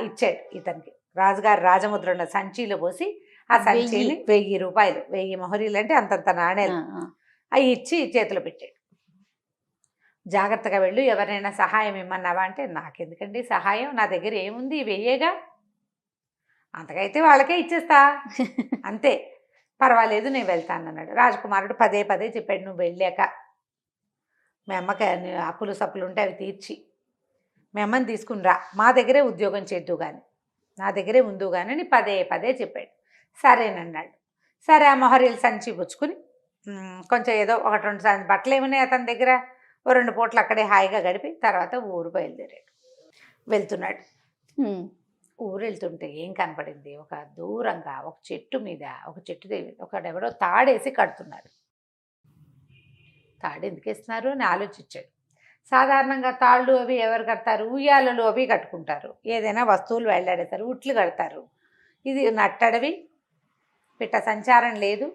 [SPEAKER 2] ఇచ్చాడు ఇతనికి. రాజుగారు రాజముద్ర ఉన్న సంచిలో పోసి ఆ సంచిని 1000 రూపాయలు, 1000 మొహరీలు అంటే అంతంత నాణేలు అవి ఇచ్చి చేతిలో పెట్టాడు. జాగ్రత్తగా వెళ్ళు, ఎవరైనా సహాయం ఇమ్మన్నావా అంటే నాకెందుకండి సహాయం, నా దగ్గర ఏముంది, వెయ్యేగా, అంతకైతే వాళ్ళకే ఇచ్చేస్తా అంతే, పర్వాలేదు నేను వెళ్తాను అన్నాడు. రాజకుమారుడు పదే పదే చెప్పాడు, నువ్వు వెళ్ళాక మీ అమ్మకి అప్పులు సప్పులు ఉంటే అవి తీర్చి మీ అమ్మని తీసుకుని రా, మా దగ్గరే ఉద్యోగం చేద్దు కానీ, నా దగ్గరే ఉందు కానీ అని పదే పదే చెప్పాడు. సరేనన్నాడు. సరే, ఆ మొహరీలు సంచి పుచ్చుకుని కొంచెం ఏదో 1-2 బట్టలు ఏమున్నాయి అతని దగ్గర, 2 పూటలు అక్కడే హాయిగా గడిపి తర్వాత ఊరు బయలుదేరాడు. వెళ్తున్నాడు. ఊరు వెళ్తుంటే ఏం కనపడింది, ఒక దూరంగా ఒక చెట్టు మీద, ఒక చెట్టు దగ్గర ఒకడెవడో తాడేసి కడుతున్నాడు. తాడు ఎందుకు వేస్తున్నారు అని ఆలోచించాడు. సాధారణంగా తాళ్ళు అవి ఎవరు కడతారు, ఉయ్యాలలు అవి కట్టుకుంటారు, ఏదైనా వస్తువులు వెళ్ళాడేస్తారు, ఉట్లు కడతారు. ఇది నట్టడవి, పిట్ట సంచారం లేదు.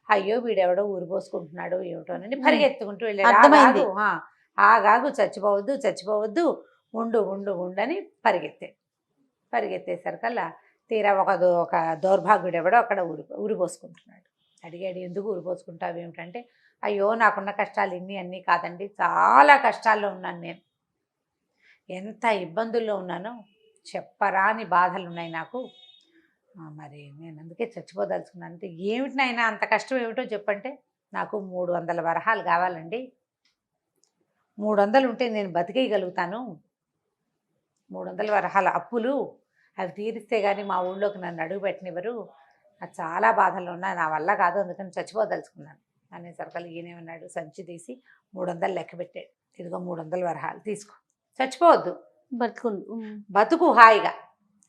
[SPEAKER 2] అయ్యో వీడెవడో ఊరు పోసుకుంటున్నాడు ఏమిటోనని పరిగెత్తుకుంటూ వెళ్ళాడు. ఆగాగు, చచ్చిపోవద్దు చచ్చిపోవద్దు, ఉండు ఉండు ఉండని పరిగెత్తేసరికల్లా తీరా ఒక దౌర్భాగ్యుడు ఎవడో అక్కడ ఊరి పోసుకుంటున్నాడు. అడిగాడు, ఎందుకు ఊరి పోసుకుంటావు ఏమిటంటే, అయ్యో నాకున్న కష్టాలు అన్నీ కాదండి, చాలా కష్టాల్లో ఉన్నాను నేను, ఎంత ఇబ్బందుల్లో ఉన్నానో చెప్పరాని బాధలు ఉన్నాయి నాకు, మరి నేను అందుకే చచ్చిపోదలుచుకున్నాను అంటే, ఏమిటి నాయనా అంత కష్టం ఏమిటో చెప్పంటే, నాకు 300 వరహాలు కావాలండి, 300 ఉంటే నేను బతికేయగలుగుతాను, 300 వరహాల అప్పులు అవి తీరిస్తే కానీ మా ఊళ్ళోకి నన్ను అడుగు పెట్టనివ్వరు, నాకు చాలా బాధలు ఉన్నా, నా వల్ల కాదు, అందుకని చచ్చిపోదలుచుకున్నాను అనేసరికి ఈయనేమన్నాడు, సంచి తీసి 300 లెక్క పెట్టాడు. ఇదిగో 300 వరహాలు తీసుకో, చచ్చిపోవద్దు, బతుకు హాయిగా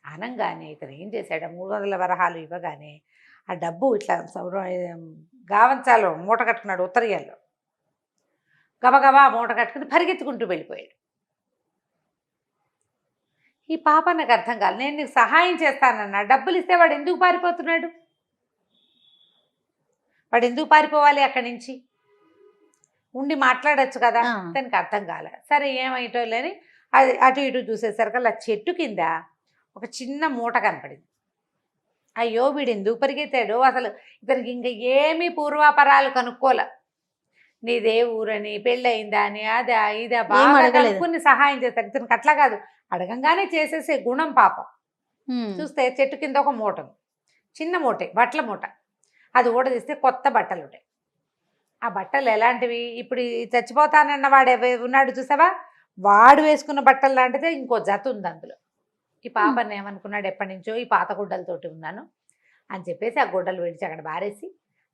[SPEAKER 2] అనంగానే ఇతను ఏం చేశాడు, 300 వరహాలు ఇవ్వగానే ఆ డబ్బు ఇట్లా గావంచాలో మూట కట్టుకున్నాడు, ఉత్తరీయాల్లో గబగబా మూట కట్టుకుని పరిగెత్తుకుంటూ వెళ్ళిపోయాడు. ఈ పాప నాకు అర్థం కాదు, నేను నీకు సహాయం చేస్తానన్నా, డబ్బులు ఇస్తే వాడు ఎందుకు పారిపోతున్నాడు, వాడు ఎందుకు పారిపోవాలి, అక్కడి నుంచి ఉండి మాట్లాడచ్చు కదా, దానికి అర్థం కాలే. సరే ఏమైటో లేని అటు ఇటు చూసేసరికి అలా చెట్టు కింద ఒక చిన్న మూట కనపడింది. అయ్యో వీడు ఎందుకు పరిగెత్తాడు, అసలు ఇతనికి ఇంకా ఏమీ పూర్వాపరాలు కనుక్కోలే, నీదే ఊరని, పెళ్ళయిందా అని, అదా ఇదా బాగా కనుక్కుని సహాయం చేస్తాడు. ఇతనికి అట్లా కాదు, అడగంగానే చేసేసే గుణం పాపం. చూస్తే చెట్టు కింద ఒక మూట, చిన్న మూటే, బట్టల మూట, అది ఊడ తీస్తే కొత్త బట్టలు ఉంటాయి. ఆ బట్టలు ఎలాంటివి, ఇప్పుడు చచ్చిపోతానన్న వాడు ఉన్నాడు చూసావా, వాడు వేసుకున్న బట్టలు లాంటిదే ఇంకో జత ఉంది అందులో. ఈ పాపని ఏమనుకున్నాడు, ఎప్పటి నుంచో ఈ పాత గుడ్డలతోటి ఉన్నాను అని చెప్పేసి ఆ గుడ్డలు విడిచి అక్కడ బారేసి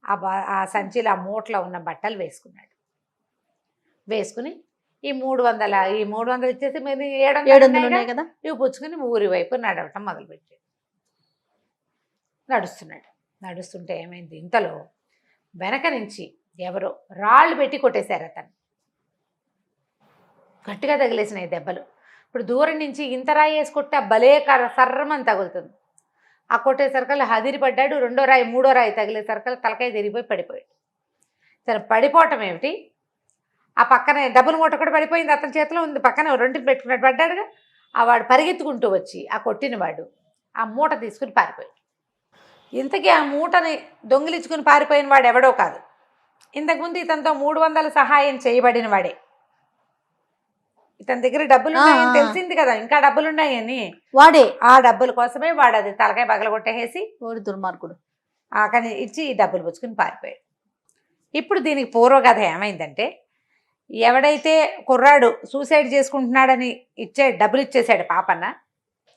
[SPEAKER 2] ఆ సంచిలో ఆ మూటలో ఉన్న బట్టలు వేసుకున్నాడు. వేసుకుని ఈ 300 ఇచ్చేసి మీరు 700 ఉన్నాయి కదా, ఇవి పుచ్చుకుని ఊరి వైపు నడవటం మొదలుపెట్టాడు. నడుస్తుంటే ఏమైంది, ఇంతలో వెనక నుంచి ఎవరో రాళ్ళు పెట్టి కొట్టేశారు అతను. గట్టిగా తగిలేసినాయి దెబ్బలు. ఇప్పుడు దూరం నుంచి ఇంత రాయి వేసి కొట్టే భలే సర్రమని తగులుతుంది. ఆ కొట్టేసరికల్లా హదిరిపడ్డాడు. 2వ రాయి 3వ రాయి తగిలేసరికల్లా తలకాయ తిరిగిపోయి పడిపోయాడు. సరే, పడిపోవటం ఏమిటి, ఆ పక్కనే డబ్బుల మూట కూడా పడిపోయింది, అతని చేతిలో ఉంది, పక్కన 2 పెట్టుకున్నట్టు పడ్డాడుగా. ఆ వాడు పరిగెత్తుకుంటూ వచ్చి ఆ కొట్టిన వాడు ఆ మూట తీసుకుని పారిపోయాడు. ఇంతకీ ఆ మూటని దొంగిలించుకుని పారిపోయిన వాడు ఎవడో కాదు, ఇంతకుముందు ఇతనితో 300 సహాయం చేయబడిన వాడే. ఇతని దగ్గర డబ్బులు ఉన్నాయని తెలిసింది కదా, ఇంకా డబ్బులు ఉన్నాయని.
[SPEAKER 1] వాడే
[SPEAKER 2] ఆ డబ్బుల కోసమే వాడు అది తలకాయ పగలగొట్టేసి
[SPEAKER 1] ఓడి దుర్మార్గుడు
[SPEAKER 2] అక్కడి ఇచ్చి డబ్బులు పుచ్చుకుని పారిపోయాడు. ఇప్పుడు దీనికి పూర్వకథ ఏమైందంటే, ఎవడైతే కుర్రాడు సూసైడ్ చేసుకుంటున్నాడని డబ్బులు ఇచ్చేసాడు పాపన్న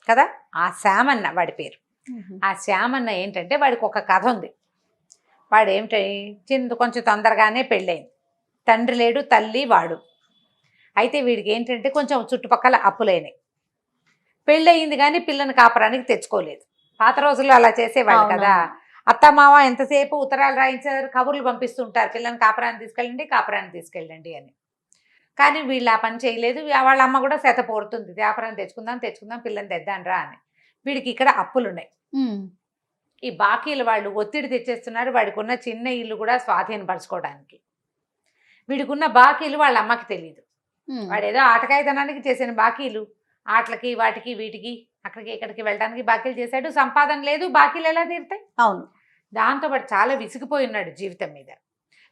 [SPEAKER 2] కదా, ఆ శ్యామన్న వాడి పేరు. ఆ శ్యామన్న ఏంటంటే వాడికి ఒక కథ ఉంది. వాడు ఏమిటి కొంచెం తొందరగానే పెళ్ళయింది, తండ్రి లేడు తల్లి వాడు. అయితే వీడికి ఏంటంటే కొంచెం చుట్టుపక్కల అప్పులైనాయి. పెళ్ళయింది కానీ పిల్లని కాపరానికి తెచ్చుకోలేదు. పాత రోజుల్లో అలా చేసేవాళ్ళు కదా. అత్తమావ ఎంతసేపు ఉత్తరాలు రాయించారు, కబుర్లు పంపిస్తుంటారు, పిల్లని కాపురాన్ని తీసుకెళ్ళండి అని. కానీ వీళ్ళు ఆ పని చేయలేదు. వాళ్ళ అమ్మ కూడా శత పోరుతుంది, కాపురాన్ని తెచ్చుకుందాం పిల్లని తెద్దానరా అని. వీడికి ఇక్కడ అప్పులున్నాయి. ఈ బాకీలు వాళ్ళు ఒత్తిడి తెచ్చేస్తున్నారు. వాడికి ఉన్న చిన్న ఇల్లు కూడా స్వాధీనపరచుకోవడానికి. వీడికి ఉన్న బాకీలు వాళ్ళ అమ్మకి తెలియదు. వాడు ఏదో ఆటకాయితనానికి చేసిన బాకీలు, ఆటలకి వాటికి వీటికి అక్కడికి ఇక్కడికి వెళ్ళడానికి బాకీలు చేశాడు. సంపాదన లేదు, బాకీలు ఎలా తీరుతాయి?
[SPEAKER 1] అవును.
[SPEAKER 2] దాంతో వాడు చాలా విసిగిపోయి ఉన్నాడు జీవితం మీద.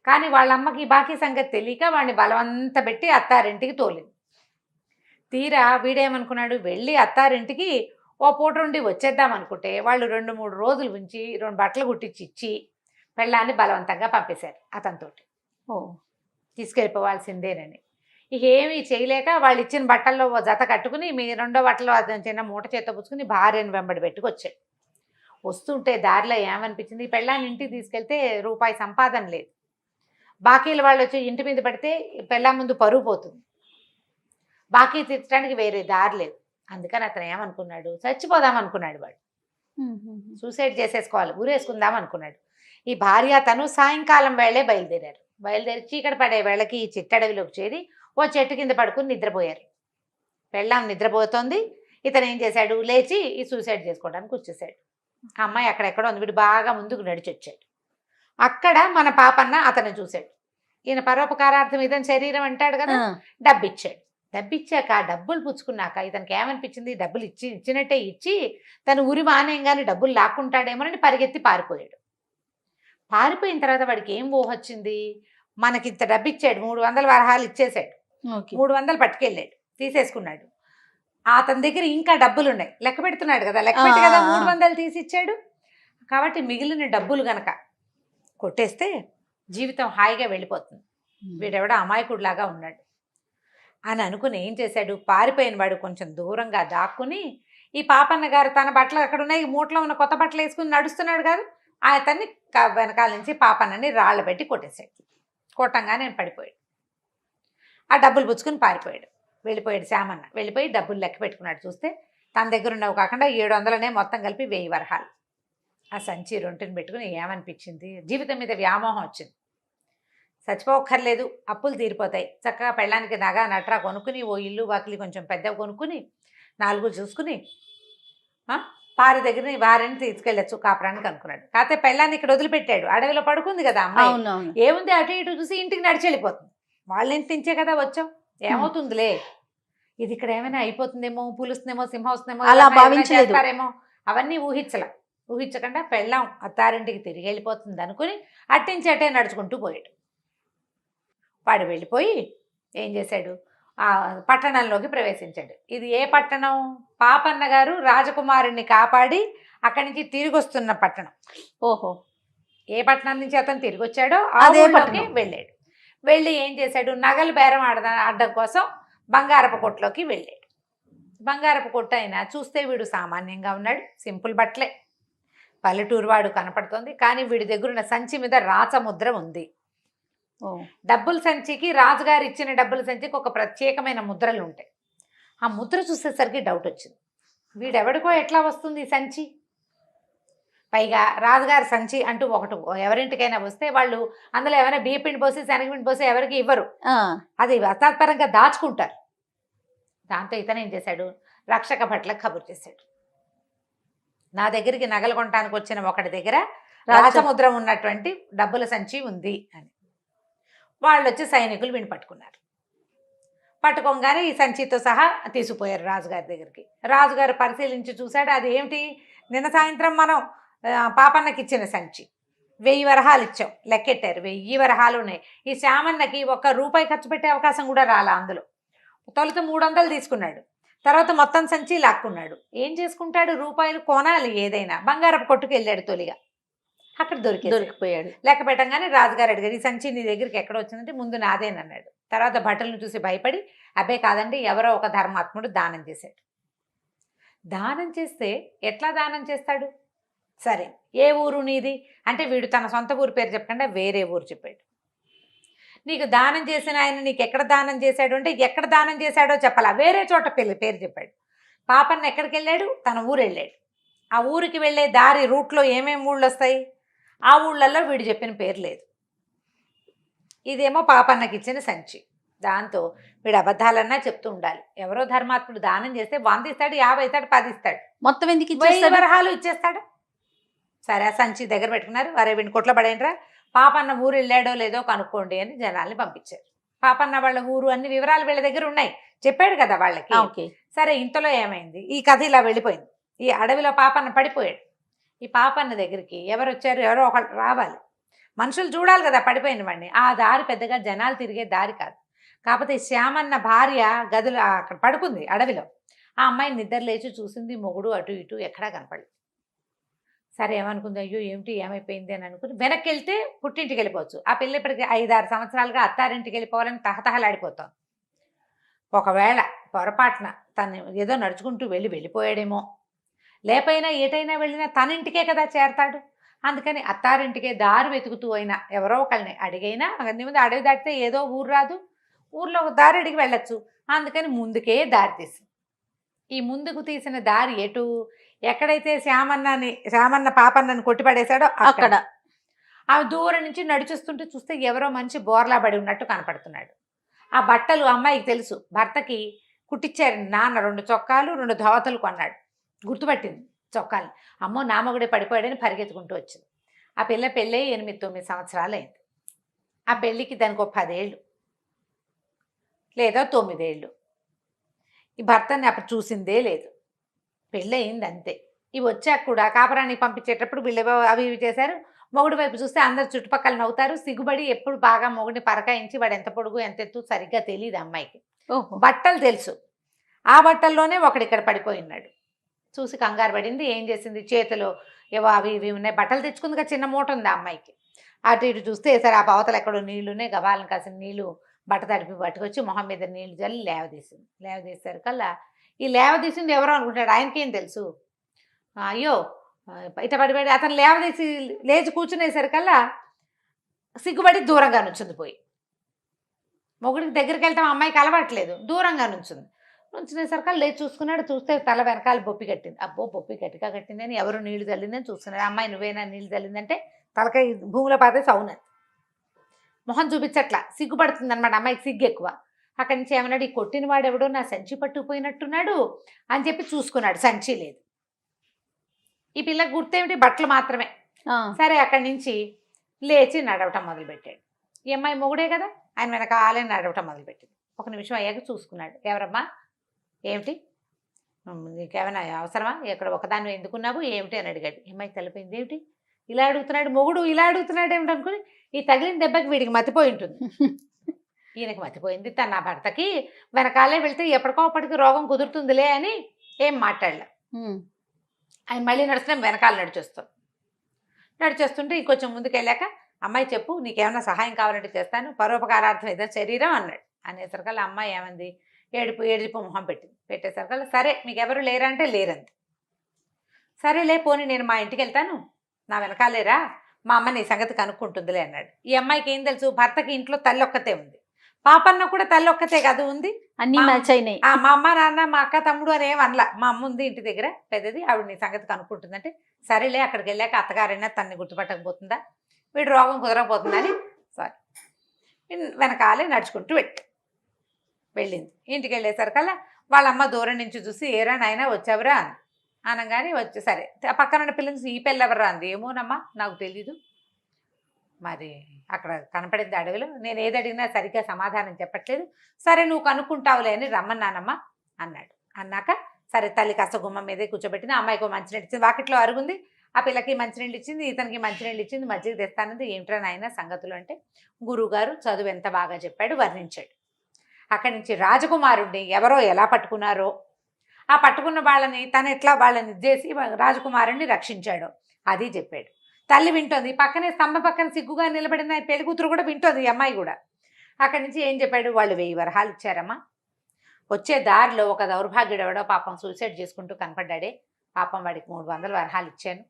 [SPEAKER 2] కానీ వాళ్ళ అమ్మకి ఈ బాకీ సంగతి తెలియక వాడిని బలవంత పెట్టి అత్తారింటికి తోలింది. తీరా వీడేమనుకున్నాడు, వెళ్ళి అత్తారింటికి ఓ పూట నుండి వచ్చేద్దాం అనుకుంటే వాళ్ళు 2-3 రోజులు ఉంచి 2 బట్టలు కుట్టించి ఇచ్చి పెళ్ళాన్ని బలవంతంగా పంపేశారు అతనితోటి. తీసుకెళ్ళిపోవాల్సిందేనని. ఇక ఏమీ చేయలేక వాళ్ళు ఇచ్చిన బట్టల్లో ఓ జత కట్టుకుని మీ 2వ బట్టలో అతను చిన్న మూట చేత పుచ్చుకుని భార్యను వెంబడి పెట్టుకొచ్చాడు. వస్తుంటే దారిలో ఏమనిపించింది, ఈ పెళ్ళాన్ని ఇంటికి తీసుకెళ్తే రూపాయి సంపాదన లేదు, బాకీలు వాళ్ళు వచ్చి ఇంటి మీద పడితే పెళ్ళా ముందు పరువు పోతుంది, బాకీ తీర్చడానికి వేరే దారి లేదు. అందుకని అతను ఏమనుకున్నాడు, చచ్చిపోదాం అనుకున్నాడు. వాడు సూసైడ్ చేసేసుకోవాలి, ఊరేసుకుందాం అనుకున్నాడు. ఈ భార్య తను సాయంకాలం వేళే బయలుదేరి చీకటి పడే వేళకి ఈ చిట్టడవిలోకి చేరి ఓ చెట్టు కింద పడుకుని నిద్రపోయారు. పెళ్ళాం నిద్రపోతోంది. ఇతను ఏం చేశాడు, లేచి ఈ సూసైడ్ చేసుకోవడానికి వచ్చేసాడు. ఆ అమ్మాయి అక్కడెక్కడో ఉంది. వీడు బాగా ముందుకు నడిచి వచ్చాడు. అక్కడ మన పాపన్న అతను చూశాడు. ఈయన పరోపకారార్థం ఇతని శరీరం అంటాడు కదా, డబ్బిచ్చాడు. డబ్బిచ్చాక డబ్బులు పుచ్చుకున్నాక ఇతనికి ఏమనిపించింది, డబ్బులు ఇచ్చినట్టే ఇచ్చి తను ఉరి మానేయంగానే డబ్బులు లాక్కుంటాడేమోనని పరిగెత్తి పారిపోయాడు. పారిపోయిన తర్వాత వాడికి ఏం ఊహొచ్చింది, మనకి ఇంత డబ్బు ఇచ్చాడు, 300 వరహాలు ఇచ్చేసాడు, 300 పట్టుకెళ్ళాడు, తీసేసుకున్నాడు. అతని దగ్గర ఇంకా డబ్బులు ఉన్నాయి, లెక్క పెడుతున్నాడు కదా, లెక్క పెట్టి కదా 300 తీసి ఇచ్చాడు. కాబట్టి మిగిలిన డబ్బులు గనక కొట్టేస్తే జీవితం హాయిగా వెళ్ళిపోతుంది, వీడెవడో అమాయకుడిలాగా ఉన్నాడు అని అనుకుని ఏం చేశాడు, పారిపోయిన వాడు కొంచెం దూరంగా దాక్కుని ఈ పాపన్న గారు తన బట్టలు అక్కడ ఉన్నాయి, మూటలో ఉన్న కొత్త బట్టలు వేసుకుని నడుస్తున్నాడు కాదు, అతన్ని వెనకాల నుంచి పాపన్నని రాళ్ళు పెట్టి కొట్టేశాడు. కొట్టంగానే పడిపోయాడు. ఆ డబ్బులు పుచ్చుకుని పారిపోయాడు. వెళ్ళిపోయాడు శ్యామన్న. వెళ్ళిపోయి డబ్బులు లెక్క పెట్టుకున్నాడు. చూస్తే తన దగ్గర ఉన్నవి కాకుండా 700 మొత్తం కలిపి 1000 వరహాలు. ఆ సంచి రొంటిని పెట్టుకుని ఏమనిపించింది, జీవితం మీద వ్యామోహం వచ్చింది. చచ్చిపోక్కర్లేదు, అప్పులు తీరిపోతాయి, చక్కగా పెళ్ళానికి నగ నట్రా కొనుక్కుని ఓ ఇల్లు వాకిలి కొంచెం పెద్దగా కొనుక్కుని 4 చూసుకుని భార్యని తీసుకెళ్ళచ్చు కాపురానికి అనుకున్నాడు. కాకపోతే పెళ్ళాన్ని ఇక్కడ వదిలిపెట్టాడు. అడవిలో పడుకుంది కదా అమ్మాయి, ఏముంది అటు ఇటు చూసి ఇంటికి నడిచి వెళ్ళిపోతుంది. వాళ్ళ ఇంటి నుంచే కదా వచ్చాం, ఏమవుతుందిలే, ఇది ఇక్కడ ఏమైనా అయిపోతుందేమో, పులుస్తుందేమో, సింహం వస్తుందేమో, అలా భావించారేమో, అవన్నీ ఊహించకుండా పెళ్ళాం అత్తారింటికి తిరిగి వెళ్ళిపోతుంది అనుకుని అట్టించి అట్టే నడుచుకుంటూ పోయాడు. వాడు వెళ్ళిపోయి ఏం చేశాడు, ఆ పట్టణంలోకి ప్రవేశించాడు. ఇది ఏ పట్టణం, పాపన్న గారు రాజకుమారుణ్ణి కాపాడి అక్కడి నుంచి తిరిగి వస్తున్న పట్టణం. ఓహో, ఏ పట్టణం నుంచి అతను తిరిగి వచ్చాడో అదే పట్టణంకి వెళ్ళాడు. వెళ్ళి ఏం చేశాడు, నగలు బేరం ఆడడం కోసం బంగారపు కొట్టులోకి వెళ్ళాడు. బంగారపు కొట్టు అయినా చూస్తే వీడు సామాన్యంగా ఉన్నాడు, సింపుల్ బట్టలే, పల్లెటూరు వాడు కనపడుతోంది. కానీ వీడి దగ్గర ఉన్న సంచి మీద రాచముద్ర ఉంది. డబ్బుల సంచికి, రాజుగారు ఇచ్చిన డబ్బుల సంచికి ఒక ప్రత్యేకమైన ముద్రలు ఉంటాయి. ఆ ముద్ర చూసేసరికి డౌట్ వచ్చింది, వీడెవడికో ఎట్లా వస్తుంది ఈ సంచి, పైగా రాజుగారి సంచి అంటూ ఒకటి ఎవరింటికైనా వస్తే వాళ్ళు అందులో ఏమైనా బియ్యపిండి పోసి శనగపిండి పోసి ఎవరికి ఇవ్వరు, అది అర్థాత్పరంగా దాచుకుంటారు. దాంతో ఇతను ఏం చేశాడు, రక్షక భట్లకు కబురు చేశాడు, నా దగ్గరికి నగలు కొనడానికి వచ్చిన ఒకటి దగ్గర రాజముద్ర ఉన్నటువంటి డబ్బుల సంచి ఉంది అని. వాళ్ళు వచ్చి సైనికులు వీడిని పట్టుకున్నారు. పట్టుకోగానే ఈ సంచితో సహా తీసుకుపోయారు రాజుగారి దగ్గరికి. రాజుగారు పరిశీలించి చూశాడు, అది ఏమిటి, నిన్న సాయంత్రం మనం పాపన్నకి ఇచ్చిన సంచి, 1000 వరహాలు ఇచ్చాం, లెక్కెట్టారు, 1000 వరహాలు ఉన్నాయి. ఈ శ్యామన్నకి 1 రూపాయి ఖర్చు పెట్టే అవకాశం కూడా రాలా అందులో. తొలుత 300 తీసుకున్నాడు, తర్వాత మొత్తం సంచి లాక్కున్నాడు. ఏం చేసుకుంటాడు, రూపాయలు కొనాలి ఏదైనా, బంగారపు కొట్టుకు వెళ్ళాడు తొలిగా, అక్కడ
[SPEAKER 1] దొరికిపోయాడు.
[SPEAKER 2] లెక్క పెట్టంగానే రాజుగారు అడిగారు, ఈ సంచి నీ దగ్గరికి ఎక్కడ వచ్చిందంటే ముందు నాదేనన్నాడు. తర్వాత భటులను చూసి భయపడి, అబ్బే కాదండి ఎవరో ఒక ధర్మాత్ముడు దానం చేశాడు. దానం చేస్తే ఎట్లా దానం చేస్తాడు, సరే ఏ ఊరు నీది అంటే వీడు తన సొంత ఊరు పేరు చెప్పకుండా వేరే ఊరు చెప్పాడు. నీకు దానం చేసిన ఆయన నీకు ఎక్కడ దానం చేశాడు అంటే ఎక్కడ దానం చేశాడో చెప్పాలా, వేరే చోట పేరు చెప్పాడు. పాపన్న ఎక్కడికి వెళ్ళాడు, తన ఊరు వెళ్ళాడు. ఆ ఊరికి వెళ్ళే దారి రూట్లో ఏమేమి ఊళ్ళు వస్తాయి, ఆ ఊళ్ళల్లో వీడు చెప్పిన పేరు లేదు. ఇదేమో పాపన్నకి ఇచ్చిన సంచి. దాంతో వీడు అబద్ధాలన్నా చెప్తూ ఉండాలి. ఎవరో ధర్మాత్ముడు దానం చేస్తే 100 ఇస్తాడు, 50 ఇస్తాడు, 10 ఇస్తాడు,
[SPEAKER 1] మొత్తం ఎందుకు
[SPEAKER 2] 1000 వరహాలు ఇచ్చేస్తాడు. సరే ఆ సంచి దగ్గర పెట్టుకున్నారు. వరే వీడిని కొట్లో పడేంట్రా, పాపన్న ఊరు వెళ్ళాడో లేదో కనుక్కోండి అని జనాల్ని పంపించారు. పాపన్న వాళ్ళ ఊరు అన్ని వివరాలు వీళ్ళ దగ్గర ఉన్నాయి, చెప్పాడు కదా వాళ్ళకి. సరే ఇంతలో ఏమైంది, ఈ కథ ఇలా వెళ్ళిపోయింది. ఈ అడవిలో పాపన్న పడిపోయాడు. ఈ పాపన్న దగ్గరికి ఎవరు వచ్చారు, ఎవరో ఒకళ్ళు రావాలి, మనుషులు చూడాలి కదా పడిపోయిన వాడిని. ఆ దారి పెద్దగా జనాలు తిరిగే దారి కాదు. కాకపోతే శ్యామన్న భార్య గదిలో అక్కడ పడుకుంది అడవిలో. ఆ అమ్మాయి నిద్ర లేచి చూసింది, మొగుడు అటు ఇటు ఎక్కడా కనపడలేదు. సరే ఏమనుకుంది, అయ్యో ఏమిటి ఏమైపోయింది అని అనుకుని వెనక్కి వెళ్తే పుట్టింటికి వెళ్ళిపోవచ్చు. ఆ పిల్ల ఇప్పటికి 5-6 సంవత్సరాలుగా అత్తారింటికి వెళ్ళిపోవాలని తహతహలాడిపోతాం. ఒకవేళ పొరపాటున తను ఏదో నడుచుకుంటూ వెళ్ళిపోయాడేమో, లేపైనా ఏటైనా వెళ్ళినా తన ఇంటికే కదా చేరతాడు. అందుకని అత్తారింటికే దారి వెతుకుతూ అయినా ఎవరో ఒకళ్ళని అడిగైనా, అన్ని ముందు అడవి దాటితే ఏదో ఊరు రాదు, ఊర్లో ఒక దారి అడిగి వెళ్ళొచ్చు. అందుకని ముందుకే దారి తీసి, ఈ ముందుకు తీసిన దారి ఎటు, ఎక్కడైతే శ్యామన్న పాపన్నని కొట్టిపడేశాడో అక్కడ. ఆమె దూరం నుంచి నడిచిస్తుంటే చూస్తే ఎవరో మనిషి బోర్లా పడి ఉన్నట్టు కనపడుతున్నాడు. ఆ బట్టలు అమ్మాయికి తెలుసు, భర్తకి కుట్టించారు నాన్న. 2 చొక్కాలు 2 ధోవతలు కొన్నాడు. గుర్తుపట్టింది చొక్కాలు. అమ్మో నామగుడే పడిపోయాడని పరిగెత్తుకుంటూ వచ్చింది. ఆ పిల్ల పెళ్ళి 8-9 సంవత్సరాలు అయింది. ఆ పెళ్ళికి దానికి ఒక 10 ఏళ్ళు లేదా 9 ఏళ్ళు. ఈ భర్తని అప్పుడు చూసిందే లేదు, పెళ్ళి అయింది అంతే. ఇవి వచ్చాక కూడా కాపురానికి పంపించేటప్పుడు వీళ్ళు అవి ఇవి చేశారు. మొగుడు వైపు చూస్తే అందరు చుట్టుపక్కల నవ్వుతారు. సిగ్గుబడి ఎప్పుడు బాగా మొగుడిని పరకాయించి వాడు ఎంత పొడుగు ఎంత ఎత్తు సరిగ్గా తెలియదు అమ్మాయికి. బట్టలు తెలుసు, ఆ బట్టల్లోనే ఒకడిక్కడ పడిపోయి ఉన్నాడు. చూసి కంగారు పడింది. ఏం చేసింది, చేతిలో ఏవో అవి ఇవి ఉన్నాయి, బట్టలు తెచ్చుకుందిగా, చిన్న మూట ఉంది ఆ అమ్మాయికి. అటు ఇటు చూస్తే సరే ఆ పవతలు ఎక్కడో నీళ్లున్నాయి, గబాలను కాసిన నీళ్లు బట్ట తడిపి పట్టుకొచ్చి మొహం మీద నీళ్లు జల్లి లేవదీసింది. లేవదీసేసరికల్లా ఈ లేవదీసింది ఎవరో అనుకుంటాడు, ఆయనకేం తెలుసు. అయ్యో ఇట పడిపడి అతను లేవదీసి లేచి కూర్చునేసరికల్లా సిగ్గుపడి దూరంగా నుంచుంది. పోయి మొగుడికి దగ్గరికి వెళ్తాం అమ్మాయికి అలవాట్లేదు, దూరంగా నుంచునేసరికల్లా లేచి చూసుకున్నాడు. చూస్తే తల వెనకాల బొప్పి కట్టింది. అబ్బో బొప్పి గట్టిగా కట్టిందని, ఎవరు నీళ్లు చల్లిందని చూస్తున్నాడు. అమ్మాయి నువ్వేనా నీళ్లు చల్లిందంటే తలకాయ భూమిలో పాతేసి అవునది. మొహం చూపించట్లా, సిగ్గుపడుతుంది అనమాట. అమ్మాయికి సిగ్గు ఎక్కువ. అక్కడి నుంచి ఏమన్నాడు, ఈ కొట్టిన వాడు ఎవడో నా సంచి పట్టుకుపోయినట్టున్నాడు అని చెప్పి చూసుకున్నాడు. సంచి లేదు. ఈ పిల్లకి గుర్తేమిటి, బట్టలు మాత్రమే. సరే అక్కడి నుంచి లేచి నడవటం మొదలుపెట్టాడు. ఈ అమ్మాయి మొగుడే కదా, ఆయన వెనకాలే నడవటం మొదలుపెట్టింది. 1 నిమిషం అయ్యాక చూసుకున్నాడు. ఎవరమ్మా, ఏమిటి, నీకేమైనా అవసరమా, ఇక్కడ ఒకదాన్ని ఎందుకున్నావు ఏమిటి అని అడిగాడు. అమ్మాయి తెలిపోయింది. ఏమిటి ఇలా అడుగుతున్నాడు, మొగుడు ఇలా అడుగుతున్నాడు ఏమిటి అనుకుని, ఈ తగిలిన దెబ్బకి వీడికి మతిపోయి ఉంటుంది. ఈయనకి మతిపోయింది. తన నా భర్తకి వెనకాలే వెళ్తే ఎప్పటికో అప్పటికి రోగం కుదురుతుందిలే అని ఏం మాట్లాడలే. ఆయన మళ్ళీ నడుస్తున్నాం, వెనకాల నడిచేస్తుంటే ఇంకొంచెం ముందుకు వెళ్ళాక, అమ్మాయి చెప్పు నీకేమైనా సహాయం కావాలంటే చేస్తాను, పరోపకారార్థం ఏదో శరీరం అన్నాడు. అనేసరికల్లా అమ్మాయి ఏమంది, ఏడుపు మొహం పెట్టేసరికల్లా సరే మీకు ఎవరు లేరా అంటే లేరంది. సరేలే పోనీ నేను మా ఇంటికి వెళ్తాను, నా వెనకాలేరా, మా అమ్మ నీ సంగతి కనుక్కుంటుందిలే అన్నాడు. ఈ అమ్మాయికి ఏం తెలుసు, భర్తకి ఇంట్లో తల్లి ఒక్కతే ఉంది, పాపన్న కూడా తల్లి ఒక్కతే కాదు ఉంది,
[SPEAKER 1] అన్ని మ్యాచ్ అయినాయి.
[SPEAKER 2] మా అమ్మ నాన్న మా అక్క తమ్ముడు అని ఏం అనలా. మా అమ్మ ఉంది ఇంటి దగ్గర పెద్దది, ఆవిడ నీ సంగతి కనుక్కుంటుందంటే సరేలే అక్కడికి వెళ్ళాక అత్తగారైనా తన్ని గుర్తుపట్టకపోతుందా, వీడు రోగం కుదరకపోతుందని వెనకాలే నడుచుకుంటూ వెళ్ళింది. ఇంటికి వెళ్ళేసరికల్లా వాళ్ళ అమ్మ దూరం నుంచి చూసి ఏరా నాయనా వచ్చావురా అంది. అనగానే వచ్చి సరే పక్కన పిల్లలు ఈ పిల్ల ఎవరా అంది. ఏమోనమ్మా నాకు తెలీదు, మరి అక్కడ కనపడింది అడవిలో, నేను ఏది అడిగినా సరిగ్గా సమాధానం చెప్పట్లేదు, సరే నువ్వు కనుక్కుంటావులే అని రమ్మన్నానమ్మా అన్నాడు. అన్నాక సరే తల్లి కాస్త గుమ్మం మీదే కూర్చోబెట్టింది. అమ్మాయికి మంచినీళ్ళు ఇచ్చింది, వాకిట్లో అరుగుంది, ఆ పిల్లకి మంచినీళ్ళు ఇచ్చింది, ఇతనికి మంచినీళ్ళు ఇచ్చింది, మజ్జిగ తెస్తానంది. ఏమిట్రా నాయన సంగతులు అంటే, గురువుగారు చదువు ఎంత బాగా చెప్పాడు వర్ణించాడు. అక్కడి నుంచి రాజకుమారుడిని ఎవరో ఎలా పట్టుకున్నారో, ఆ పట్టుకున్న వాళ్ళని తను ఎట్లా వాళ్ళని చేసి రాజకుమారుడిని రక్షించాడు అది చెప్పాడు. తల్లి వింటోంది, పక్కనే స్తంభం పక్కన సిగ్గుగా నిలబడిన పెళ్లి కూతురు కూడా వింటోంది, ఈ అమ్మాయి కూడా. అక్కడి నుంచి ఏం చెప్పాడు, వాళ్ళు 1000 వరహాలు ఇచ్చారమ్మా. వచ్చే దారిలో ఒక దౌర్భాగ్యుడు ఎవడో పాపం సూసైడ్ చేసుకుంటూ కనపడ్డాడే, పాపం వాడికి 300 వరహాలు ఇచ్చాను.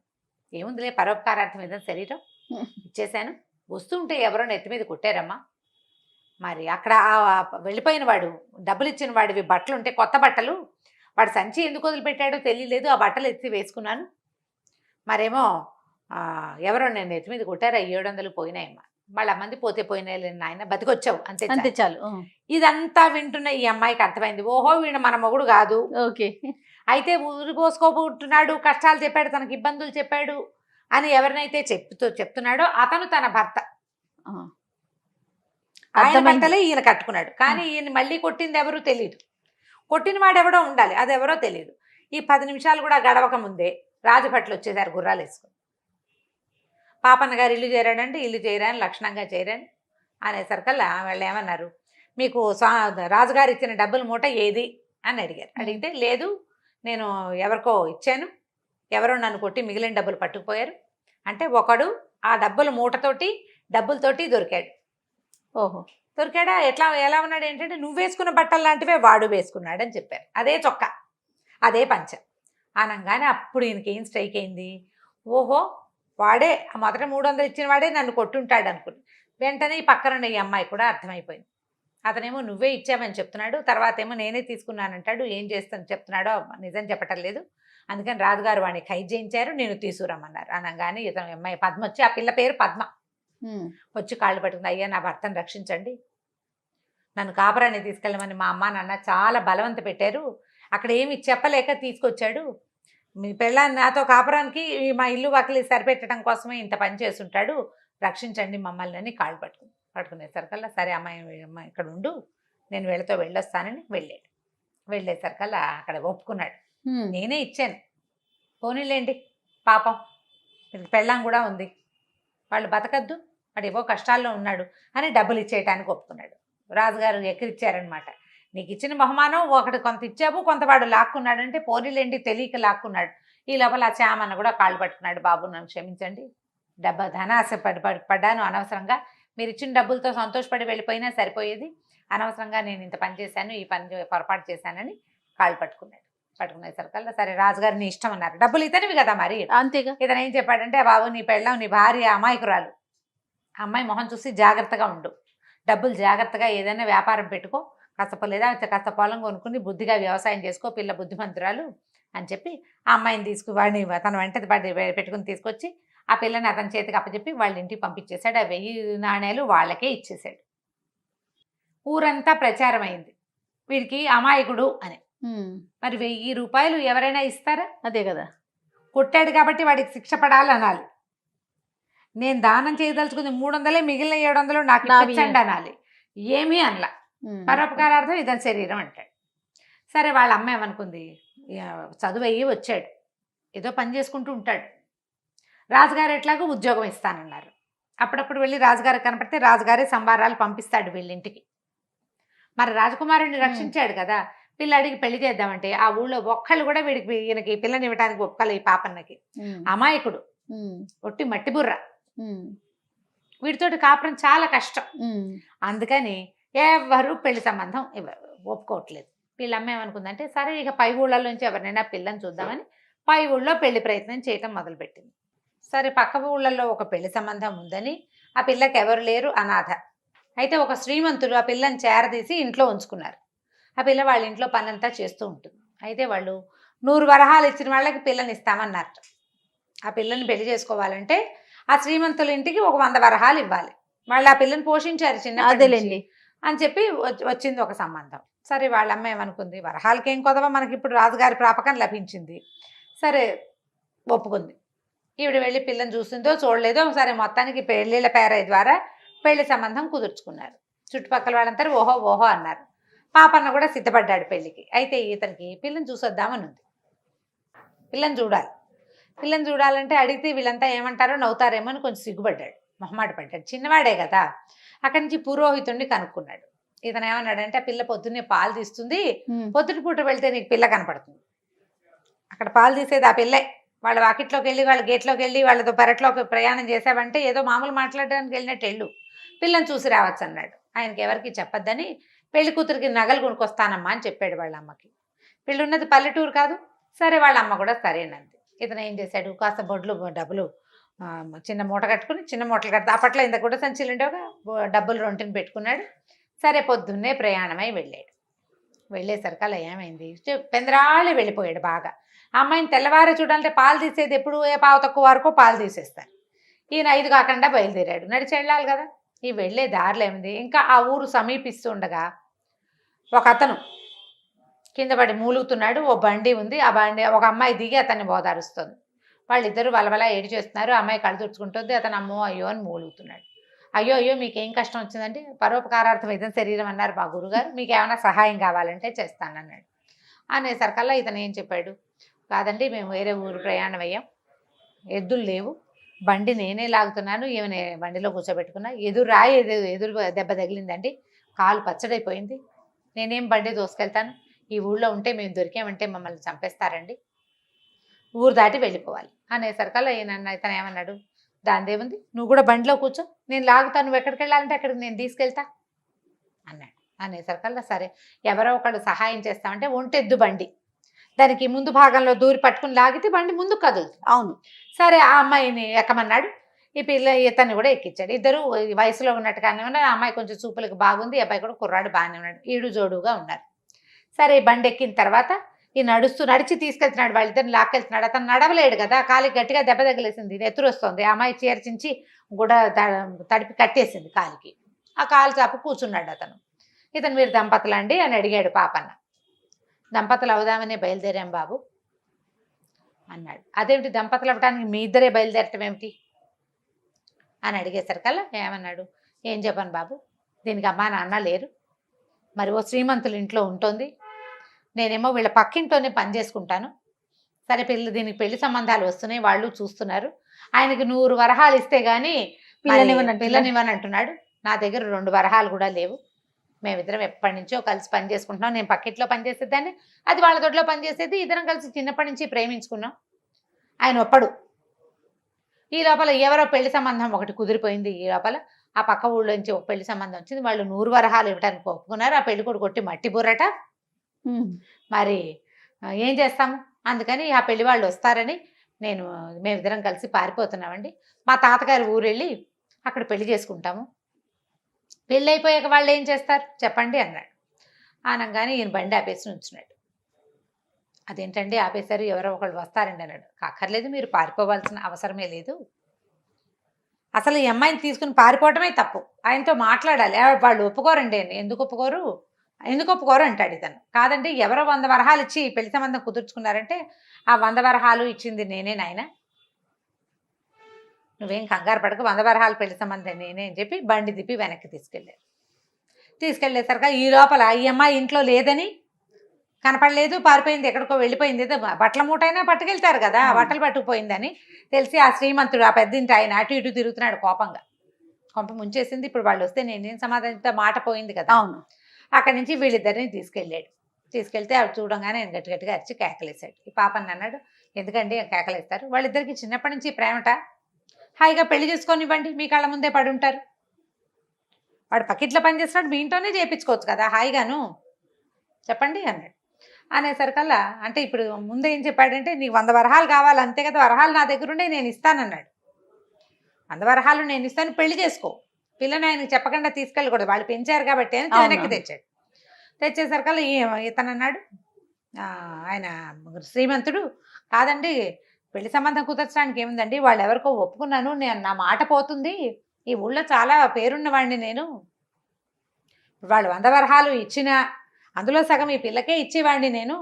[SPEAKER 2] ఏముందిలే, పరోపకారార్థం ఏదో శరీరం ఇచ్చేశాను. వస్తుంటే ఎవరో నెత్తి మీద కొట్టారమ్మా. మరి అక్కడ వెళ్ళిపోయిన వాడు, డబ్బులు ఇచ్చిన వాడివి బట్టలు ఉంటే కొత్త బట్టలు, వాడు సంచి ఎందుకు వదిలిపెట్టాడో తెలియలేదు, ఆ బట్టలు ఎత్తి వేసుకున్నాను. మరేమో ఎవరో నేను నెత్తి మీద కొట్టారు, 700 పోయినాయమ్మా. వాళ్ళ మంది పోతే పోయినాయి నాయన, బతికొచ్చావు అంతే
[SPEAKER 1] అంతే చాలు.
[SPEAKER 2] ఇదంతా వింటున్న ఈ అమ్మాయికి అర్థమైంది, ఓహో వీడు మన మొగుడు కాదు.
[SPEAKER 1] ఓకే. అయితే
[SPEAKER 2] ఊరు పోసుకోబోతున్నాడు, కష్టాలు చెప్పాడు, తనకి ఇబ్బందులు చెప్పాడు అని ఎవరినైతే చెప్తున్నాడో అతను తన భర్త. ఆయన బట్టలే ఈయన కట్టుకున్నాడు, కానీ ఈయన మళ్ళీ కొట్టింది ఎవరో తెలియదు. కొట్టిన వాడు ఎవడో ఉండాలి, అది ఎవరో తెలియదు. ఈ 10 నిమిషాలు కూడా గడవక ముందే రాజభట్లు వచ్చేసారు గుర్రాలు వేసుకుని. పాపన్న గారు ఇల్లు చేరాడంటే ఇల్లు చేయరాని, లక్షణంగా చేయరాని అనేసరికల్లా వాళ్ళు ఏమన్నారు, మీకు రాజుగారు ఇచ్చిన డబ్బుల మూట ఏది అని అడిగారు. అడిగితే లేదు, నేను ఎవరికో ఇచ్చాను, ఎవరో నన్ను కొట్టి మిగిలిన డబ్బులు పట్టుకుపోయారు అంటే, ఒకడు ఆ డబ్బుల మూటతోటి డబ్బులతోటి దొరికాడు.
[SPEAKER 1] ఓహో,
[SPEAKER 2] దొరికాడా? ఎలా ఉన్నాడు ఏంటంటే, నువ్వు వేసుకున్న బట్టలు లాంటివే వాడు వేసుకున్నాడు అని చెప్పారు. అదే చొక్కా, అదే పంచ అనగానే అప్పుడు ఈయనకి ఏం స్ట్రైక్ అయింది, ఓహో వాడే మొదట 300 ఇచ్చిన వాడే నన్ను కొట్టుంటాడు అనుకుని. వెంటనే ఈ పక్కన ఈ అమ్మాయి కూడా అర్థమైపోయింది. అతనేమో నువ్వే ఇచ్చావని చెప్తున్నాడు, తర్వాత ఏమో నేనే తీసుకున్నానంటాడు, ఏం చేస్తాను చెప్తున్నాడో నిజం చెప్పటం లేదు. అందుకని రాజుగారు వాడిని ఖైదు చేయించారు, నేను తీసుకురమ్మన్నారు. అనగానే ఇతను అమ్మాయి పద్మ వచ్చి, ఆ పిల్ల పేరు పద్మ, వచ్చి కాళ్ళు పట్టుకుంది, అయ్యా నా భర్తను రక్షించండి, నన్ను కాపురాన్ని తీసుకెళ్ళమని మా అమ్మ నాన్న చాలా బలవంత పెట్టారు, అక్కడ ఏమి చెప్పలేక తీసుకొచ్చాడు, మీ పెళ్ళాన్ని నాతో కాపురానికి మా ఇల్లు వాకిలి సరిపెట్టడం కోసమే ఇంత పని చేస్తుంటాడు, రక్షించండి మమ్మల్ని అని కాళ్ళు పట్టుకునేసరికల్లా సరే అమ్మాయి ఇక్కడ ఉండు, నేను వీళ్ళతో వెళ్ళొస్తానని వెళ్ళేసరికల్లా అక్కడ ఒప్పుకున్నాడు, నేనే ఇచ్చాను, పోనీలేండి పాపం పెళ్ళాం కూడా ఉంది, వాళ్ళు బతకద్దు, వాడు ఏవో కష్టాల్లో ఉన్నాడు అని డబ్బులు ఇచ్చేయటానికి ఒప్పుకున్నాడు. రాజుగారు ఎక్కిరిచ్చారనమాట, నీకు ఇచ్చిన బహుమానం ఒకటి కొంత ఇచ్చావు, కొంత వాడు లాక్కున్నాడంటే పోనీలేండి తెలియక లాక్కున్నాడు. ఈ లోపల ఆ చామన్న కూడా కాళ్ళు పట్టుకున్నాడు, బాబు నన్ను క్షమించండి, ధనాశ పడ్డాను అనవసరంగా, మీరు ఇచ్చిన డబ్బులతో సంతోషపడి వెళ్ళిపోయినా సరిపోయేది, అనవసరంగా నేను ఇంత పని చేశాను, ఈ పని పొరపాటు చేశానని కాళ్ళు పట్టుకునేసరికల్లా సరే రాజుగారు నీ ఇష్టం అన్నారు, డబ్బులు ఇతనివి కదా మరి
[SPEAKER 1] అంతేగా.
[SPEAKER 2] ఇతను ఏం చెప్పాడంటే, బాబు నీ పెళ్ళాం నీ భార్య అమాయకురాలు, అమ్మాయి మొహం చూసి జాగ్రత్తగా ఉండు, డబ్బులు జాగ్రత్తగా ఏదైనా వ్యాపారం పెట్టుకో, కాస్త పొలం కొనుక్కుని బుద్ధిగా వ్యవసాయం చేసుకో, పిల్ల బుద్ధిమంతురాలు అని చెప్పి ఆ అమ్మాయిని వాడిని తన వెంట పెట్టుకుని తీసుకొచ్చి ఆ పిల్లని అతని చేతికి అప్పచెప్పి వాళ్ళ ఇంటికి పంపించేశాడు. ఆ 1000 నాణేలు వాళ్ళకే ఇచ్చేశాడు. ఊరంతా ప్రచారం అయింది వీడికి అమాయకుడు అని. మరి 1000 రూపాయలు ఎవరైనా ఇస్తారా?
[SPEAKER 1] అదే కదా,
[SPEAKER 2] కొట్టాడు కాబట్టి వాడికి శిక్ష పడాలనాలి. నేను దానం చేయదలుచుకుంది 300, మిగిలిన 700 నాకు ఇప్పించండి అనాలి. ఏమీ అనలా, పరోపకారార్థం ఇతని శరీరం అంటాడు. సరే వాళ్ళ అమ్మ ఏమనుకుంది, చదువు అయ్యి వచ్చాడు, ఏదో పని చేసుకుంటూ ఉంటాడు, రాజుగారు ఎట్లాగో ఉద్యోగం ఇస్తానన్నారు, అప్పుడప్పుడు వెళ్ళి రాజుగారు కనపడితే రాజుగారే సంబారాలు పంపిస్తాడు వీళ్ళింటికి. మరి రాజకుమారుడిని రక్షించాడు కదా, పిల్లాడికి పెళ్లి చేద్దామంటే ఆ ఊళ్ళో ఒక్కళ్ళు కూడా ఈయనకి పిల్లని ఇవ్వడానికి ఒప్పుకోలే. ఈ పాపన్నకి అమాయకుడు, ఒట్టి మట్టి బుర్ర, వీడితోటి కాపురం చాలా కష్టం. అందుకని ఎవరు పెళ్లి సంబంధం ఒప్పుకోవట్లేదు. వీళ్ళమ్మ ఏమనుకుందంటే, సరే ఇక పై ఊళ్ళ నుంచి ఎవరినైనా పిల్లని చూద్దామని పై ఊళ్ళో పెళ్లి ప్రయత్నం చేయటం మొదలుపెట్టింది. సరే పక్క ఊళ్ళల్లో ఒక పెళ్లి సంబంధం ఉందని, ఆ పిల్లకి ఎవరు లేరు, అనాథ. అయితే ఒక శ్రీమంతుడు ఆ పిల్లని చేరదీసి ఇంట్లో ఉంచుకున్నారు. ఆ పిల్ల వాళ్ళ ఇంట్లో పనంతా చేస్తూ ఉంటుంది. అయితే వాళ్ళు 100 వరహాలు ఇచ్చిన వాళ్ళకి పిల్లని ఇస్తామన్నారు. ఆ పిల్లని పెళ్లి చేసుకోవాలంటే ఆ శ్రీమంతుల ఇంటికి ఒక 100 వరహాలు ఇవ్వాలి. వాళ్ళు ఆ పిల్లని పోషించారు చిన్నప్పటి అని చెప్పి వచ్చింది ఒక సంబంధం. సరే వాళ్ళ అమ్మ ఏమనుకుంది, వరహాలకి ఏం కొదవ, మనకి ఇప్పుడు రాజుగారి ప్రాపకం లభించింది, సరే ఒప్పుకుంది. ఈవిడ వెళ్ళి పిల్లని చూసిందో చూడలేదో, సరే మొత్తానికి పెళ్ళిళ్ళ పేరై ద్వారా పెళ్లి సంబంధం కుదుర్చుకున్నారు. చుట్టుపక్కల వాళ్ళంతా ఓహో అన్నారు. పాపన్న కూడా సిద్ధపడ్డాడు పెళ్లికి. అయితే ఇతనికి పిల్లని చూసొద్దామని ఉంది, పిల్లని చూడాలంటే అడిగితే వీళ్ళంతా ఏమంటారో నవ్వుతారేమో అని కొంచెం సిగ్గుపడ్డాడు, మొహమాట పడ్డాడు, చిన్నవాడే కదా. అక్కడి నుంచి పురోహితుడిని కనుక్కున్నాడు. ఇతను ఏమన్నాడంటే, ఆ పిల్ల పొద్దున్నే పాలు తీస్తుంది, పొద్దుటి పూట వెళ్తే నీకు పిల్ల కనపడుతుంది. అక్కడ పాలు తీసేది ఆ పిల్లే. వాళ్ళ వాకిట్లోకి వెళ్ళి, వాళ్ళ గేట్లోకి వెళ్ళి, వాళ్ళతో పెరట్లోకి ప్రయాణం చేసావంటే ఏదో మామూలు మాట్లాడడానికి వెళ్ళినట్టు వెళ్ళు, పిల్లని చూసి రావచ్చు అన్నాడు. ఆయనకి ఎవరికి చెప్పొద్దని పెళ్లి కూతురికి నగలు కొనుక్కొస్తానమ్మా అని చెప్పాడు వాళ్ళ అమ్మకి. పెళ్ళి ఉన్నది పల్లెటూరు కాదు. సరే, వాళ్ళ అమ్మ కూడా సరేనంది. ఇతను ఏం చేశాడు, కాస్త డబ్బులు చిన్న మూట కట్టుకుని, చిన్న మూటలు కడితే అప్పట్లో ఇంత కూడా సంచులు ఉండేవి, డబ్బులు రొంటిని పెట్టుకున్నాడు. సరే, పొద్దున్నే ప్రయాణమై వెళ్ళాడు. వెళ్ళేసరికల్లా ఏమైంది, పెందరాళి వెళ్ళిపోయాడు బాగా. ఆ అమ్మాయిని తెల్లవారే చూడాలంటే పాలు తీసేది ఎప్పుడు పావు తక్కువ వరకు పాలు తీసేస్తారు. ఈయన 5 కాకుండా బయలుదేరాడు. నడిచి వెళ్ళాలి కదా. ఈ వెళ్ళే దారిలో ఏమింది, ఇంకా ఆ ఊరు సమీపిస్తుండగా ఒక అతను కింద పడి మూలుగుతున్నాడు. ఓ బండి ఉంది, ఆ బండి ఒక అమ్మాయి దిగి అతన్ని ఓదారుస్తుంది. వాళ్ళిద్దరూ వలవలా ఏడు చేస్తున్నారు. అమ్మాయి కళ్ళు తుడుచుకుంటుంది, అతను అమ్మో అయ్యో అని మూలుగుతున్నాడు. అయ్యో అయ్యో మీకేం కష్టం వచ్చిందంటే, పరోపకారార్థం ఇదం శరీరం అన్నారు మా గురుగారు, మీకు ఏమైనా సహాయం కావాలంటే చేస్తానన్నాడు. అనేసరికల్లా ఇతను ఏం చెప్పాడు, కాదండి మేము వేరే ఊరు ప్రయాణం అయ్యాం, ఎద్దులు లేవు, బండి నేనే లాగుతున్నాను, ఈమె బండిలో కూర్చోబెట్టుకున్నా, ఎదురు దెబ్బ తగిలిందండి, కాలు పచ్చడైపోయింది, నేనేం బండి దోసుకెళ్తాను, ఈ ఊళ్ళో ఉంటే మేము దొరికామంటే మమ్మల్ని చంపేస్తారండి, ఊరు దాటి వెళ్ళిపోవాలి అనేసరికల్లా ఇతను ఏమన్నాడు, దానిదేముంది, నువ్వు కూడా బండిలో కూర్చో, నేను లాగుతాను, నువ్వు ఎక్కడికి వెళ్ళాలంటే అక్కడికి నేను తీసుకెళ్తా అన్నాడు. అనేసరికల్లా సరే, ఎవరో ఒకళ్ళు సహాయం చేస్తామంటే ఒంటెద్దు బండి, దానికి ముందు భాగంలో దూరి పట్టుకుని లాగితే బండి ముందుకు కదులుతుంది.
[SPEAKER 1] అవును.
[SPEAKER 2] సరే, ఆ అమ్మాయిని ఎక్కమన్నాడు. ఈ పిల్ల ఇతన్ని కూడా ఎక్కించాడు. ఇద్దరు వయసులో ఉన్నట్టుగానే ఉన్నారు. ఆ అమ్మాయి కొంచెం చూపులకు బాగుంది, అబ్బాయి కూడా కుర్రాడు బాగానే ఉన్నాడు, ఈడు జోడుగా ఉన్నారు. సరే, బండి ఎక్కిన తర్వాత ఈ నడిచి తీసుకెళ్తున్నాడు, వాళ్ళిద్దరిని లాక్కెళ్తున్నాడు. అతను నడవలేడు కదా, కాలికి గట్టిగా దెబ్బ తగిలేసింది, నెత్తురు వస్తుంది. ఆ అమ్మాయి చీరచించి కూడా తడిపి కట్టేసింది కాలికి. ఆ కాలు చాపు కూర్చున్నాడు అతను. ఇతను మీరు దంపతులండి అని అడిగాడు పాపన్న. దంపతులు అవుదామనే బయలుదేరాం బాబు అన్నాడు. అదేమిటి దంపతులు అవ్వడానికి మీ ఇద్దరే బయలుదేరటం ఏమిటి అని అడిగేసరికల్లా ఏమన్నాడు, ఏం చెప్పాను బాబు, దీనికి అమ్మా నాన్న లేరు, మరి ఓ శ్రీమంతులు ఇంట్లో ఉంటుంది, నేనేమో వీళ్ళ పక్కింట్లోనే పని చేసుకుంటాను. సరే, దీనికి పెళ్లి సంబంధాలు వస్తున్నాయి, వాళ్ళు చూస్తున్నారు, ఆయనకి 100 వరహాలు ఇస్తే కానీ పిల్లనివ్వని అంటున్నాడు. నా దగ్గర 2 వరహాలు కూడా లేవు, మేమిద్దరం ఎప్పటి నుంచో కలిసి పని చేసుకుంటున్నాం, నేను పక్కింట్లో పని చేసేదాన్ని, అది వాళ్ళ దొడ్లో పని చేసేది, ఇద్దరం కలిసి చిన్నప్పటి నుంచి ప్రేమించుకున్నాం, ఆయన ఒప్పడు. ఈ లోపల ఎవరో పెళ్లి సంబంధం ఒకటి కుదిరిపోయింది. ఈ లోపల ఆ పక్క ఊళ్ళోంచి ఒక పెళ్లి సంబంధం వచ్చింది, వాళ్ళు 100 వరహాలు ఇవ్వడానికి ఒప్పుకున్నారు. ఆ పెళ్లి కొడుకు కొట్టి మట్టి బుర్రట. మరి ఏం చేస్తాము, అందుకని ఆ పెళ్లి వాళ్ళు వస్తారని మేమిద్దరం కలిసి పారిపోతున్నామండి, మా తాతగారి ఊరెళ్ళి అక్కడ పెళ్లి చేసుకుంటాము, పెళ్ళి అయిపోయాక వాళ్ళు ఏం చేస్తారు చెప్పండి అన్నాడు. అనగానే ఈయన బండి ఆపేసి ఉంచున్నాడు. అదేంటండి ఆపేశారు, ఎవరో ఒకళ్ళు వస్తారండి అన్నాడు. అక్కర్లేదు, మీరు పారిపోవాల్సిన అవసరమే లేదు, అసలు ఈ అమ్మాయిని తీసుకుని పారిపోవటమే తప్పు, ఆయనతో మాట్లాడాలి, వాళ్ళు ఒప్పుకోరండి. ఎందుకు ఒప్పుకోరు అంటాడు ఇతను. కాదండి, ఎవరో 100 వరహాలు ఇచ్చి పెళ్లి సంబంధం కుదుర్చుకున్నారంటే ఆ 100 వరహాలు ఇచ్చింది నేనే నాయన, నువ్వేం కంగారు పడకు, 100 వరహాలు పెళ్లి సంబంధం నేనే అని చెప్పి బండి తిప్పి వెనక్కి తీసుకెళ్ళేసరికి ఈ లోపల ఈ అమ్మాయి ఇంట్లో లేదని కనపడలేదు, పారిపోయింది, ఎక్కడికో వెళ్ళిపోయింది, ఏదో బట్టల మూటైనా పట్టుకెళ్తారు కదా, బట్టలు పట్టుకుపోయిందని తెలిసి ఆ శ్రీమంతుడు, ఆ పెద్దింటి ఆయన అటు ఇటు తిరుగుతున్నాడు కోపంగా. కొంప ముంచేసింది, ఇప్పుడు వాళ్ళు వస్తే నేనేం సమాధానంతో మాట పోయింది కదా.
[SPEAKER 1] అవును.
[SPEAKER 2] అక్కడి నుంచి వీళ్ళిద్దరిని తీసుకెళ్తే అవి చూడంగానే ఆయన గట్టిగా అరిచి కేకలేశాడు. ఈ పాపని అన్నాడు, ఎందుకండి కేకలేస్తారు, వాళ్ళిద్దరికి చిన్నప్పటి నుంచి ప్రేమట, హాయిగా పెళ్లి చేసుకొనివ్వండి, మీ కళ్ళ ముందే పడి ఉంటారు, వాడు పక్కిట్లో పని చేస్తున్నాడు, మీ ఇంట్లోనే చేయించుకోవచ్చు కదా హాయిగాను, చెప్పండి అన్నాడు. అనేసరికల్లా అంటే ఇప్పుడు ముందే ఏం చెప్పాడంటే, నీకు 100 వరహాలు కావాలి అంతే కదా, వరహాలు నా దగ్గర ఉండే నేను ఇస్తానన్నాడు, 100 వరహాలు నేను ఇస్తాను, పెళ్లి చేసుకో, పిల్లని ఆయనకి చెప్పకుండా తీసుకెళ్ళకూడదు, వాళ్ళు పెంచారు కాబట్టి అని వెనక్కి తెచ్చేసరికల్లా ఇతను అన్నాడు, ఆయన శ్రీమంతుడు, కాదండి పెళ్లి సంబంధం కుదర్చడానికి ఏముందండి, వాళ్ళు ఎవరికో ఒప్పుకున్నాను, నా మాట పోతుంది, ఈ ఊళ్ళో చాలా పేరున్న వాడిని నేను, వాళ్ళు 100 వరహాలు ఇచ్చినా అందులో సగం ఈ పిల్లకే ఇచ్చేవాడిని, నేను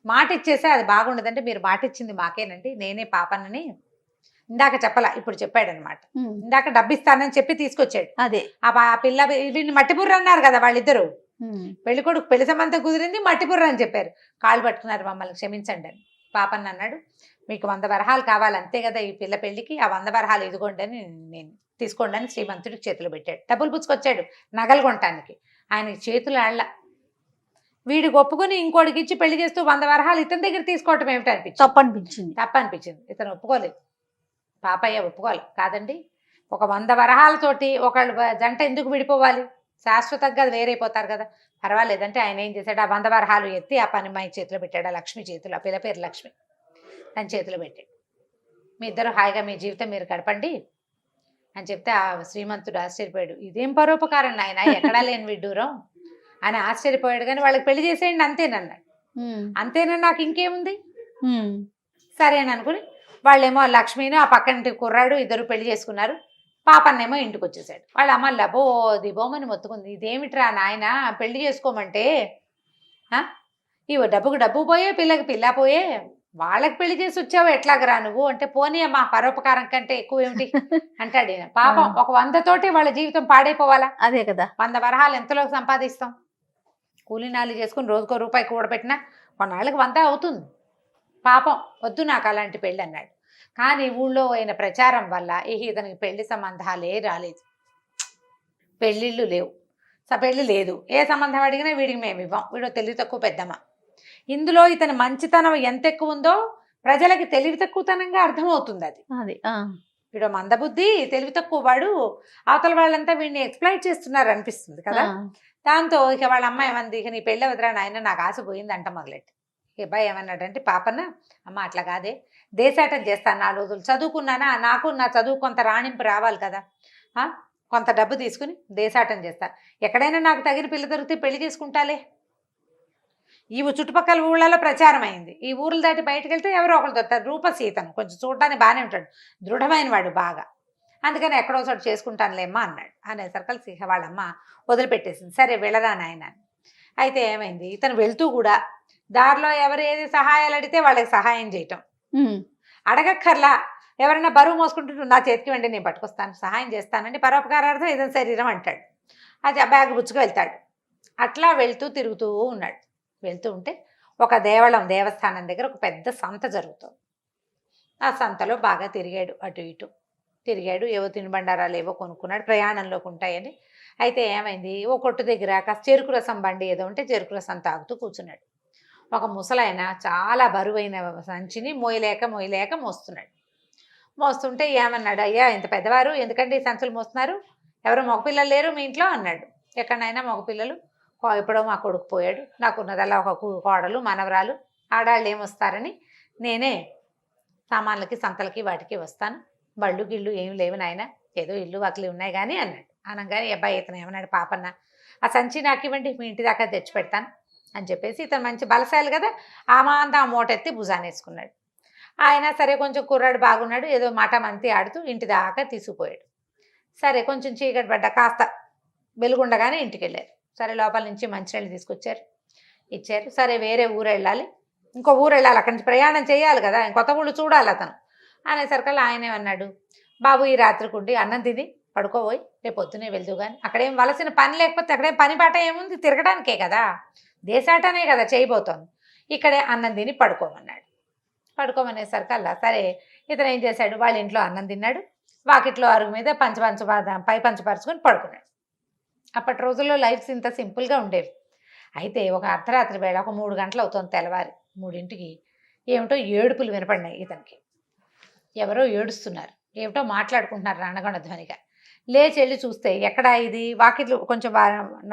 [SPEAKER 2] మాట ఇచ్చేసే అది బాగుండదంటే, మీరు మాట ఇచ్చింది మాకేనండి, నేనే పాపనని ఇందాక చెప్పలా ఇప్పుడు చెప్పాడనమాట. ఇందాక డబ్బు ఇస్తానని చెప్పి తీసుకొచ్చాడు.
[SPEAKER 1] అదే
[SPEAKER 2] ఆ పిల్ల వీడిని మట్టిబుర్ర అన్నారు కదా వాళ్ళిద్దరు, పెళ్లి కొడుకు పెళ్లి సంబంధం కుదిరింది, మట్టిబుర్ర అని చెప్పారు, కాళ్ళు పట్టుకున్నారు, మమ్మల్ని క్షమించండి అని. పాపన్న అన్నాడు, మీకు 100 వరహాలు కావాలి అంతే కదా ఈ పిల్ల పెళ్లికి, ఆ 100 వరహాలు ఇదిగోండి అని నేను తీసుకోండి అని శ్రీమంతుడికి చేతులు పెట్టాడు. డబ్బులు పుచ్చుకొచ్చాడు నగలు కొనటానికి. ఆయనకి చేతులు ఆళ్ళ. వీడికి ఒప్పుకొని ఇంకోటికి ఇచ్చి పెళ్లి చేస్తూ 100 వరహాలు ఇతని దగ్గర తీసుకోవటం ఏమిటి అనిపించింది. తప్పనిపించింది. ఇతను ఒప్పుకోలేదు, పాపయ్య ఒప్పుకోవాలి. కాదండి, ఒక 100 వరహాలతోటి ఒకళ్ళు జంట ఎందుకు విడిపోవాలి, శాశ్వతంగా అది వేరైపోతారు కదా, పర్వాలేదంటే ఆయన ఏం చేశాడు, ఆ 100 వరహాలు ఎత్తి ఆ పనిమ్మాయి చేతిలో పెట్టాడు. ఆ లక్ష్మి చేతిలో, ఆ పిల్ల పేరు లక్ష్మి, తన చేతిలో పెట్టాడు. మీ ఇద్దరు హాయిగా మీ జీవితం మీరు గడపండి అని చెప్తే ఆ శ్రీమంతుడు ఆశ్చర్యపోయాడు. ఇదేం పరోపకారం నాయన, ఎక్కడా లేని విడ్డూరం అని ఆశ్చర్యపోయాడు. కానీ వాళ్ళకి పెళ్లి చేసేయండి అంతేనన్నాడు. అంతేనా, నాకు ఇంకేముంది, సరేని అనుకుని వాళ్ళేమో లక్ష్మిని ఆ పక్కనింటి కుర్రాడు ఇద్దరు పెళ్లి చేసుకున్నారు. పాపన్నేమో ఇంటికి వచ్చేసాడు. వాళ్ళ అమ్మ లబో దిబోమని మొత్తుకుంది. ఇదేమిట్రా నాయన పెళ్లి చేసుకోమంటే, ఇవో డబ్బుకు డబ్బు పోయే, పిల్లకి పిల్ల పోయే, వాళ్ళకి పెళ్లి చేసి వచ్చావు ఎట్లాగరా నువ్వు అంటే, పోనీ అమ్మా పరోపకారం కంటే ఎక్కువ ఏమిటి అంటాడు. పాపం ఒక 100 తోటి వాళ్ళ జీవితం పాడైపోవాలా?
[SPEAKER 1] అదే కదా,
[SPEAKER 2] 100 వరహాలు ఎంతలో సంపాదిస్తాం, కూలీనాలు చేసుకుని రోజుకో రూపాయి కూడబెట్టినా కొన్నాళ్ళకి 100 అవుతుంది. పాపం వద్దు నాకు అలాంటి పెళ్ళి అన్నాడు. కానీ ఊళ్ళో అయిన ప్రచారం వల్ల ఇతనికి పెళ్లి సంబంధాలే రాలేదు, పెళ్ళిళ్ళు లేవు, పెళ్ళి లేదు. ఏ సంబంధం అడిగినా వీడికి మేము ఇవ్వం, వీడు తెలివి తక్కువ పెద్దమ్మ. ఇందులో ఇతని మంచితనం ఎంత ఎక్కువ ఉందో ప్రజలకి తెలివి తక్కువతనంగా అర్థమవుతుంది. అది వీడు మందబుద్ధి, తెలివి తక్కువ వాడు, అవతల వాళ్ళంతా వీడిని ఎక్స్ప్లాయిట్ చేస్తున్నారు అనిపిస్తుంది కదా. దాంతో ఇక వాళ్ళ అమ్మ ఏమంది, ఇక నీ పెళ్ళి వదిరా నాయన, నాకు ఆశ పోయింది అంట మొదలెట్టి. అబ్బాయి ఏమన్నాడంటే, పాపన్న అమ్మ అట్లా కాదే, దేశాటం చేస్తాను 4 రోజులు, చదువుకున్నానా, నాకు నా చదువు కొంత రాణింపు రావాలి కదా, కొంత డబ్బు తీసుకుని దేశాటం చేస్తా, ఎక్కడైనా నాకు తగిన పిల్ల దొరికితే పెళ్లి చేసుకుంటాలే. ఈ చుట్టుపక్కల ఊళ్ళలో ప్రచారం అయింది. ఈ ఊర్లు దాటి బయటకు వెళ్తే ఎవరో ఒకరు దొరుకుతారు. రూపసీతను కొంచెం చూడడానికి బాగానే ఉంటాడు, దృఢమైన వాడు బాగా, అందుకని ఎక్కడో చోటు చేసుకుంటానులేమ్మా అన్నాడు. అనేసరికి వాళ్ళమ్మ వదిలిపెట్టేసింది. సరే వెళ్ళరా నాయన. అయితే ఏమైంది, ఇతను వెళ్తూ కూడా దారిలో ఎవరు ఏది సహాయాలు అడిగితే వాళ్ళకి సహాయం చేయటం, అడగక్కర్లా, ఎవరైనా బరువు మోసుకుంటుంటే నా చేతికి వెండి నేను పట్టుకొస్తాను, సహాయం చేస్తానండి, పరోపకారార్థం ఇదని శరీరం అంటాడు. అది ఆ బ్యాగ్ బుచ్చుకు వెళ్తాడు. అట్లా వెళ్తూ తిరుగుతూ ఉన్నాడు. వెళ్తూ ఉంటే ఒక దేవస్థానం దగ్గర ఒక పెద్ద సంత జరుగుతుంది. ఆ సంతలో బాగా తిరిగాడు, అటు ఇటు తిరిగాడు, ఏవో తినుబండారాలు ఏవో కొనుక్కున్నాడు, ప్రయాణంలోకి ఉంటాయని. అయితే ఏమైంది, ఓ కొట్టు దగ్గర కాస్త చెరుకు రసం బండి ఏదో ఉంటే చెరుకు రసం తాగుతూ కూర్చున్నాడు. ఒక ముసలాయన చాలా బరువైన సంచిని మోయలేక మోస్తున్నాడు. మోస్తుంటే ఏమన్నాడు, అయ్యా ఇంత పెద్దవారు ఎందుకంటే ఈ సంచులు మోస్తున్నారు, ఎవరో మగపిల్లలు లేరు మీ ఇంట్లో అన్నాడు. ఎక్కడైనా మగపిల్లలు, ఎప్పుడో మా కొడుకు పోయాడు, నాకున్నదల్లా ఒక కోడలు మనవరాలు, ఆడాళ్ళు ఏమొస్తారని నేనే సామాన్లకి సంతలకి వాటికి వస్తాను, బళ్ళు గిళ్ళు ఏమి లేవు నాయన, ఏదో ఇల్లు వాకిలి ఉన్నాయి కానీ అన్నాడు. అనగానే అబ్బాయి ఇతను ఏమన్నాడు, పాపన్న ఆ సంచి నాకు ఇవ్వండి, మీ ఇంటి దాకా తెచ్చి పెడతాను అని చెప్పేసి, ఇతను మంచి బలశాలి కదా, ఆ మూట ఎత్తి భుజానేసుకున్నాడు. ఆయన సరే కొంచెం కుర్రాడు బాగున్నాడు, ఏదో మాట మంతి ఆడుతూ ఇంటి దాకా తీసుకుపోయాడు. సరే కొంచెం చీకటి పడ్డ కాస్త వెలుగుండగానే ఇంటికి వెళ్ళారు. సరే లోపల నుంచి మంచినీళ్ళు తీసుకొచ్చారు, ఇచ్చారు. సరే వేరే ఊరు వెళ్ళాలి, ఇంకో ఊరు వెళ్ళాలి, అక్కడి నుంచి ప్రయాణం చేయాలి కదా, కొత్త ఊళ్ళు చూడాలి అతను. అనేసరికల్లా ఆయన ఏమన్నాడు, బాబు ఈ రాత్రికి ఉండి అన్నం తిని పడుకోబోయి రేపు పొద్దునే వెళ్తూ కానీ, అక్కడేం వలసిన పని లేకపోతే అక్కడేం పని పాట ఏముంది, తిరగడానికే కదా, దేశాటనే కదా చేయబోతోంది, ఇక్కడే అన్నం తిని పడుకోమన్నాడు. పడుకోమనేసరికల్లా సరే ఇతను ఏం చేశాడు, వాళ్ళ ఇంట్లో అన్నం తిన్నాడు, వాకిట్లో అరుగు మీద పై పంచ పరుచుకొని పడుకున్నాడు. అప్పటి రోజుల్లో లైఫ్స్ ఇంత సింపుల్గా ఉండేవి. అయితే ఒక అర్ధరాత్రి వేళ ఒక 3 గంటలు అవుతుంది, తెల్లవారి 3ంటికి ఏమిటో ఏడుపులు వినపడినాయి ఇతనికి. ఎవరో ఏడుస్తున్నారు, ఏమిటో మాట్లాడుకుంటున్నారు రణగొండ ధ్వనిగా. లేచి వెళ్ళి చూస్తే ఎక్కడ ఇది, వాకిట్లు కొంచెం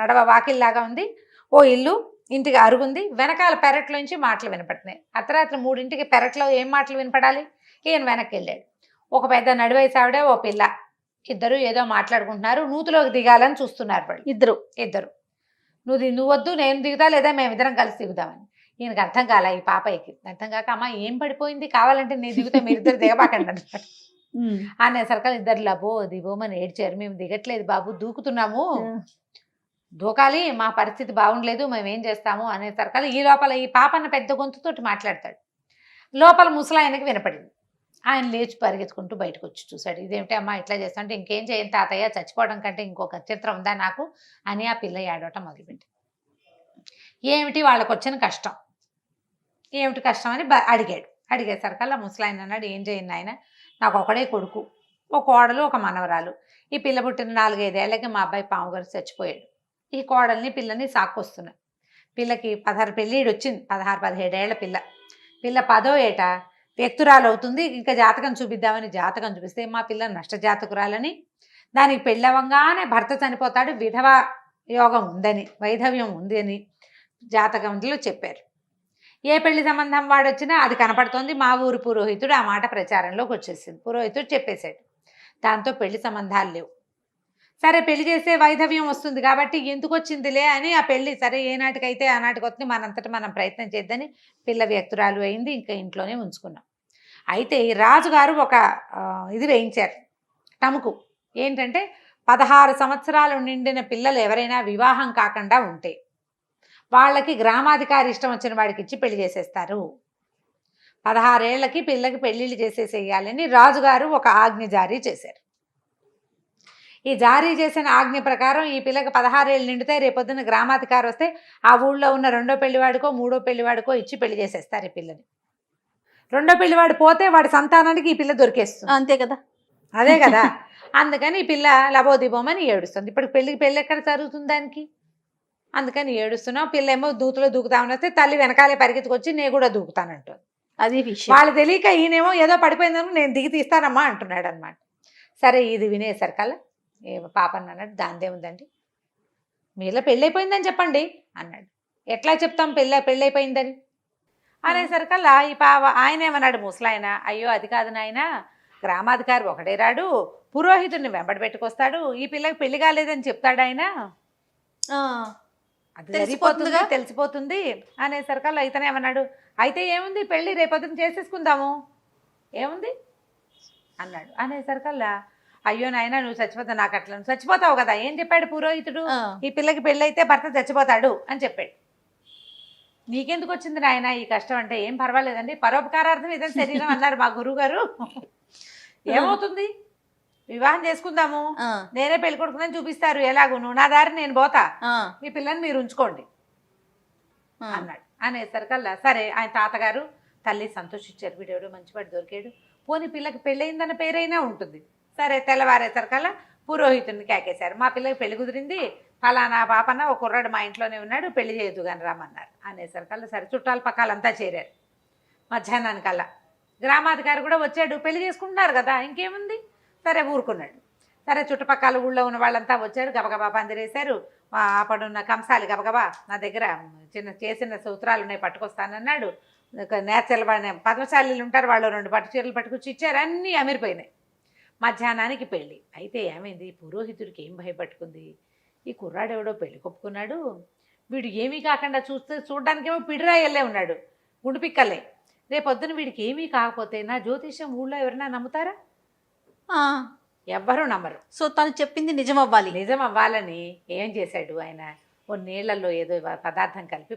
[SPEAKER 2] నడవ వాకిల్లాగా ఉంది, ఓ ఇల్లు, ఇంటికి అరుగుంది, వెనకాల పెరట్లోంచి మాటలు వినపడుతున్నాయి. అర్ధరాత్రి 3ంటికి పెరట్లో ఏం మాటలు వినపడాలి. ఈయన వెనక్కి వెళ్ళాడు. ఒక పెద్ద నడివయసు ఆవిడ, ఓ పిల్ల, ఇద్దరు ఏదో మాట్లాడుకుంటున్నారు, నూతులోకి దిగాలని చూస్తున్నారు వాళ్ళు ఇద్దరు. నువ్వు వద్దు నేను దిగుతా, లేదా మేమిద్దరం కలిసి దిగుదామని. ఈయనకు అర్థం కాల, ఈ పాపయ్యకి అర్థం కాక, అమ్మ ఏం పడిపోయింది, కావాలంటే నేను దిగుతా, మీరిద్దరు దిగబాకండి అన్నమాట. అనేసరికి ఇద్దరు లబో దిగోమని ఏడ్చారు. మేము దిగట్లేదు బాబు, దూకుతున్నాము, దూకాలి, మా పరిస్థితి బాగుండలేదు, మేమేం చేస్తాము అనేసరికి ఈ లోపల ఈ పాపన్న పెద్ద గొంతుతోటి మాట్లాడతాడు. లోపల ముసలాయనకి వినపడింది. ఆయన లేచి పరిగెత్తుకుంటూ బయటకు వచ్చి చూశాడు. ఇదేమిటి అమ్మ ఇట్లా చేస్తా అంటే, ఇంకేం చేయను తాతయ్య, చచ్చిపోవడం కంటే ఇంకొక చిత్రం ఉందా నాకు అని ఆ పిల్ల ఏడవటం మొదలుపెట్టి, ఏమిటి వాళ్ళకు వచ్చిన కష్టం, ఏమిటి కష్టం అని అడిగేసరికల్లా ముసలాయన అన్నాడు, ఏం చేయను ఆయన, నాకు ఒకడే కొడుకు, ఒక కోడలు, ఒక మనవరాలు, ఈ పిల్ల పుట్టిన 4-5 ఏళ్ళకి మా అబ్బాయి పాము గారు చచ్చిపోయాడు, ఈ కోడల్ని పిల్లని సాక్కొస్తున్నాయి. పిల్లకి 16 పెళ్ళిడు వచ్చింది, 16-17 ఏళ్ల పిల్ల. పిల్ల 10వ ఏట వ్యక్తురాలు అవుతుంది. ఇంకా జాతకం చూపిద్దామని జాతకం చూపిస్తే మా పిల్ల నష్టజాతకురాలని, దానికి పెళ్ళవంగానే భర్త చనిపోతాడు, విధవ యోగం ఉందని, వైధవ్యం ఉంది అని జాతకంలో చెప్పారు. ఏ పెళ్లి సంబంధం వాడొచ్చినా అది కనపడుతోంది. మా ఊరు పురోహితుడు ఆ మాట ప్రచారంలోకి వచ్చేసింది. పురోహితుడు చెప్పేశాడు. దాంతో పెళ్లి సంబంధాలు లేవు. సరే పెళ్లి చేస్తే వైధవ్యం వస్తుంది కాబట్టి ఎందుకు వచ్చిందిలే అని ఆ పెళ్లి సరే ఏనాటికైతే ఆనాటికి వస్తుంది, మనంతట మనం ప్రయత్నం చేద్దని పిల్ల వ్యక్తురాలు అయింది. ఇంకా ఇంట్లోనే ఉంచుకున్నాం. అయితే ఈ రాజుగారు ఒక ఇది వేయించారు, టముకు. ఏంటంటే 16 సంవత్సరాలు నిండిన పిల్లలు ఎవరైనా వివాహం కాకుండా ఉంటే వాళ్ళకి గ్రామాధికారి ఇష్టం వచ్చిన వాడికి ఇచ్చి పెళ్లి చేసేస్తారు. 16 ఏళ్లకి పిల్లకి పెళ్లిళ్ళు చేసేసేయాలని రాజుగారు ఒక ఆజ్ఞ జారీ చేశారు. ఈ జారీ చేసిన ఆజ్ఞ ప్రకారం ఈ పిల్లకి 16 ఏళ్ళు నిండితే రేపొద్దున గ్రామాధికారి వస్తే ఆ ఊళ్ళో ఉన్న 2వ పెళ్లివాడికో 3వ పెళ్లివాడికో ఇచ్చి పెళ్లి చేసేస్తారు ఈ పిల్లని. 2వ పెళ్లివాడు పోతే వాడి సంతానానికి ఈ పిల్ల దొరికేస్తుంది.
[SPEAKER 1] అంతే కదా.
[SPEAKER 2] అదే కదా. అందుకని ఈ పిల్ల లబోదిబోమని ఏడుస్తుంది. ఇప్పుడు పెళ్ళి ఎక్కడ జరుగుతుంది దానికి? అందుకని ఏడుస్తున్నావు. పిల్ల ఏమో దూకులో దూకుతామని వస్తే తల్లి వెనకాలే పరిగెత్తుకొచ్చి నేను కూడా దూకుతానంటుంది.
[SPEAKER 1] అది విషయం.
[SPEAKER 2] వాళ్ళు తెలియక ఈయనేమో ఏదో పడిపోయిందని నేను దిగి తీస్తానమ్మా అంటున్నాడు అనమాట. సరే ఇది వినేసరికల్లా ఏ పాపని అన్నాడు, దాందే ఉందండి, మీలో పెళ్ళైపోయిందని చెప్పండి అన్నాడు. ఎట్లా చెప్తాం పెళ్ళైపోయిందని అనేసరికల్లా ఈ ఆయన ఏమన్నాడు ముసలాయన, అయ్యో అది కాదు నాయన, గ్రామాధికారి ఒకడే రాడు, పురోహితుడిని వెంబడి పెట్టుకొస్తాడు, ఈ పిల్లకి పెళ్లి కాలేదని చెప్తాడు ఆయన, అది తెలిసిపోతుంది అనేసరికల్లా ఇతనే ఏమన్నాడు, అయితే ఏముంది పెళ్ళి రేపొద్దున చేసేసుకుందాము ఏముంది అన్నాడు. అనేసరికల్లా అయ్యో నాయన నువ్వు చచ్చిపోతావు, నాకు అట్లా నువ్వు చచ్చిపోతావు కదా, ఏం చెప్పాడు పురోహితుడు, ఈ పిల్లకి పెళ్ళి అయితే భర్త చచ్చిపోతాడు అని చెప్పాడు. నీకెందుకు వచ్చింది నాయన ఈ కష్టం అంటే, ఏం పర్వాలేదండి, పరోపకారార్థం ఇదే శరీరం అన్నారు మా గురువు గారు, ఏమవుతుంది వివాహం చేసుకుందాము, నేనే పెళ్లి కొడుకుని చూపిస్తారు, ఎలాగూ నువ్వు నా దారి నేను పోతా, మీ పిల్లని మీరు ఉంచుకోండి అన్నాడు. అనేసరికల్లా సరే ఆయన తాతగారు తల్లి సంతోషించారు, వీడెవడో మంచివాడు దొరికాడు, పోనీ పిల్లకి పెళ్ళయిందన్న పేరైనా ఉంటుంది. సరే తెల్లవారేసరికల్లా పురోహితుడిని కేకేశారు, మా పిల్లకి పెళ్లి కుదిరింది, ఫలానా పాపన ఒక కుర్రాడు మా ఇంట్లోనే ఉన్నాడు, పెళ్లి చేయొద్దు కానీ రమ్మన్నారు. అనేసరికల్లా సరే చుట్టాల పక్కలంతా చేరారు. మధ్యాహ్నానికల్లా గ్రామాధికారి కూడా వచ్చాడు, పెళ్లి చేసుకుంటున్నారు కదా ఇంకేముంది, సరే ఊరుకున్నాడు. సరే చుట్టుపక్కల ఊళ్ళో ఉన్న వాళ్ళంతా వచ్చారు, గబగబా పందిరేశారు. అప్పుడున్న కంసాలి గబగబా నా దగ్గర చేసిన సూత్రాలు ఉన్నాయి పట్టుకొస్తానన్నాడు. నేచర్ల పద్మశాలీలు ఉంటారు, వాళ్ళు 2 పట్టు చీరలు పట్టుకొచ్చి ఇచ్చారు, అన్నీ అమిరిపోయినాయి. మధ్యాహ్నానికి పెళ్ళి అయితే ఏమైంది, పురోహితుడికి ఏం భయపట్టుకుంది, ఈ కుర్రాడెవడో పెళ్లి కొప్పుకున్నాడు, వీడు ఏమీ కాకుండా చూడడానికేమో పిడిరాయల్లే ఉన్నాడు, గుండుపిక్కలే, రేపొద్దున వీడికి ఏమీ కాకపోతే నా జ్యోతిష్యం ఊళ్ళో ఎవరైనా నమ్ముతారా? ఎవ్వరూ నమ్మరు.
[SPEAKER 1] సో తను చెప్పింది నిజం
[SPEAKER 2] అవ్వాలని ఏం చేశాడు ఆయన, ఓ నీళ్లలో ఏదో పదార్థం కలిపి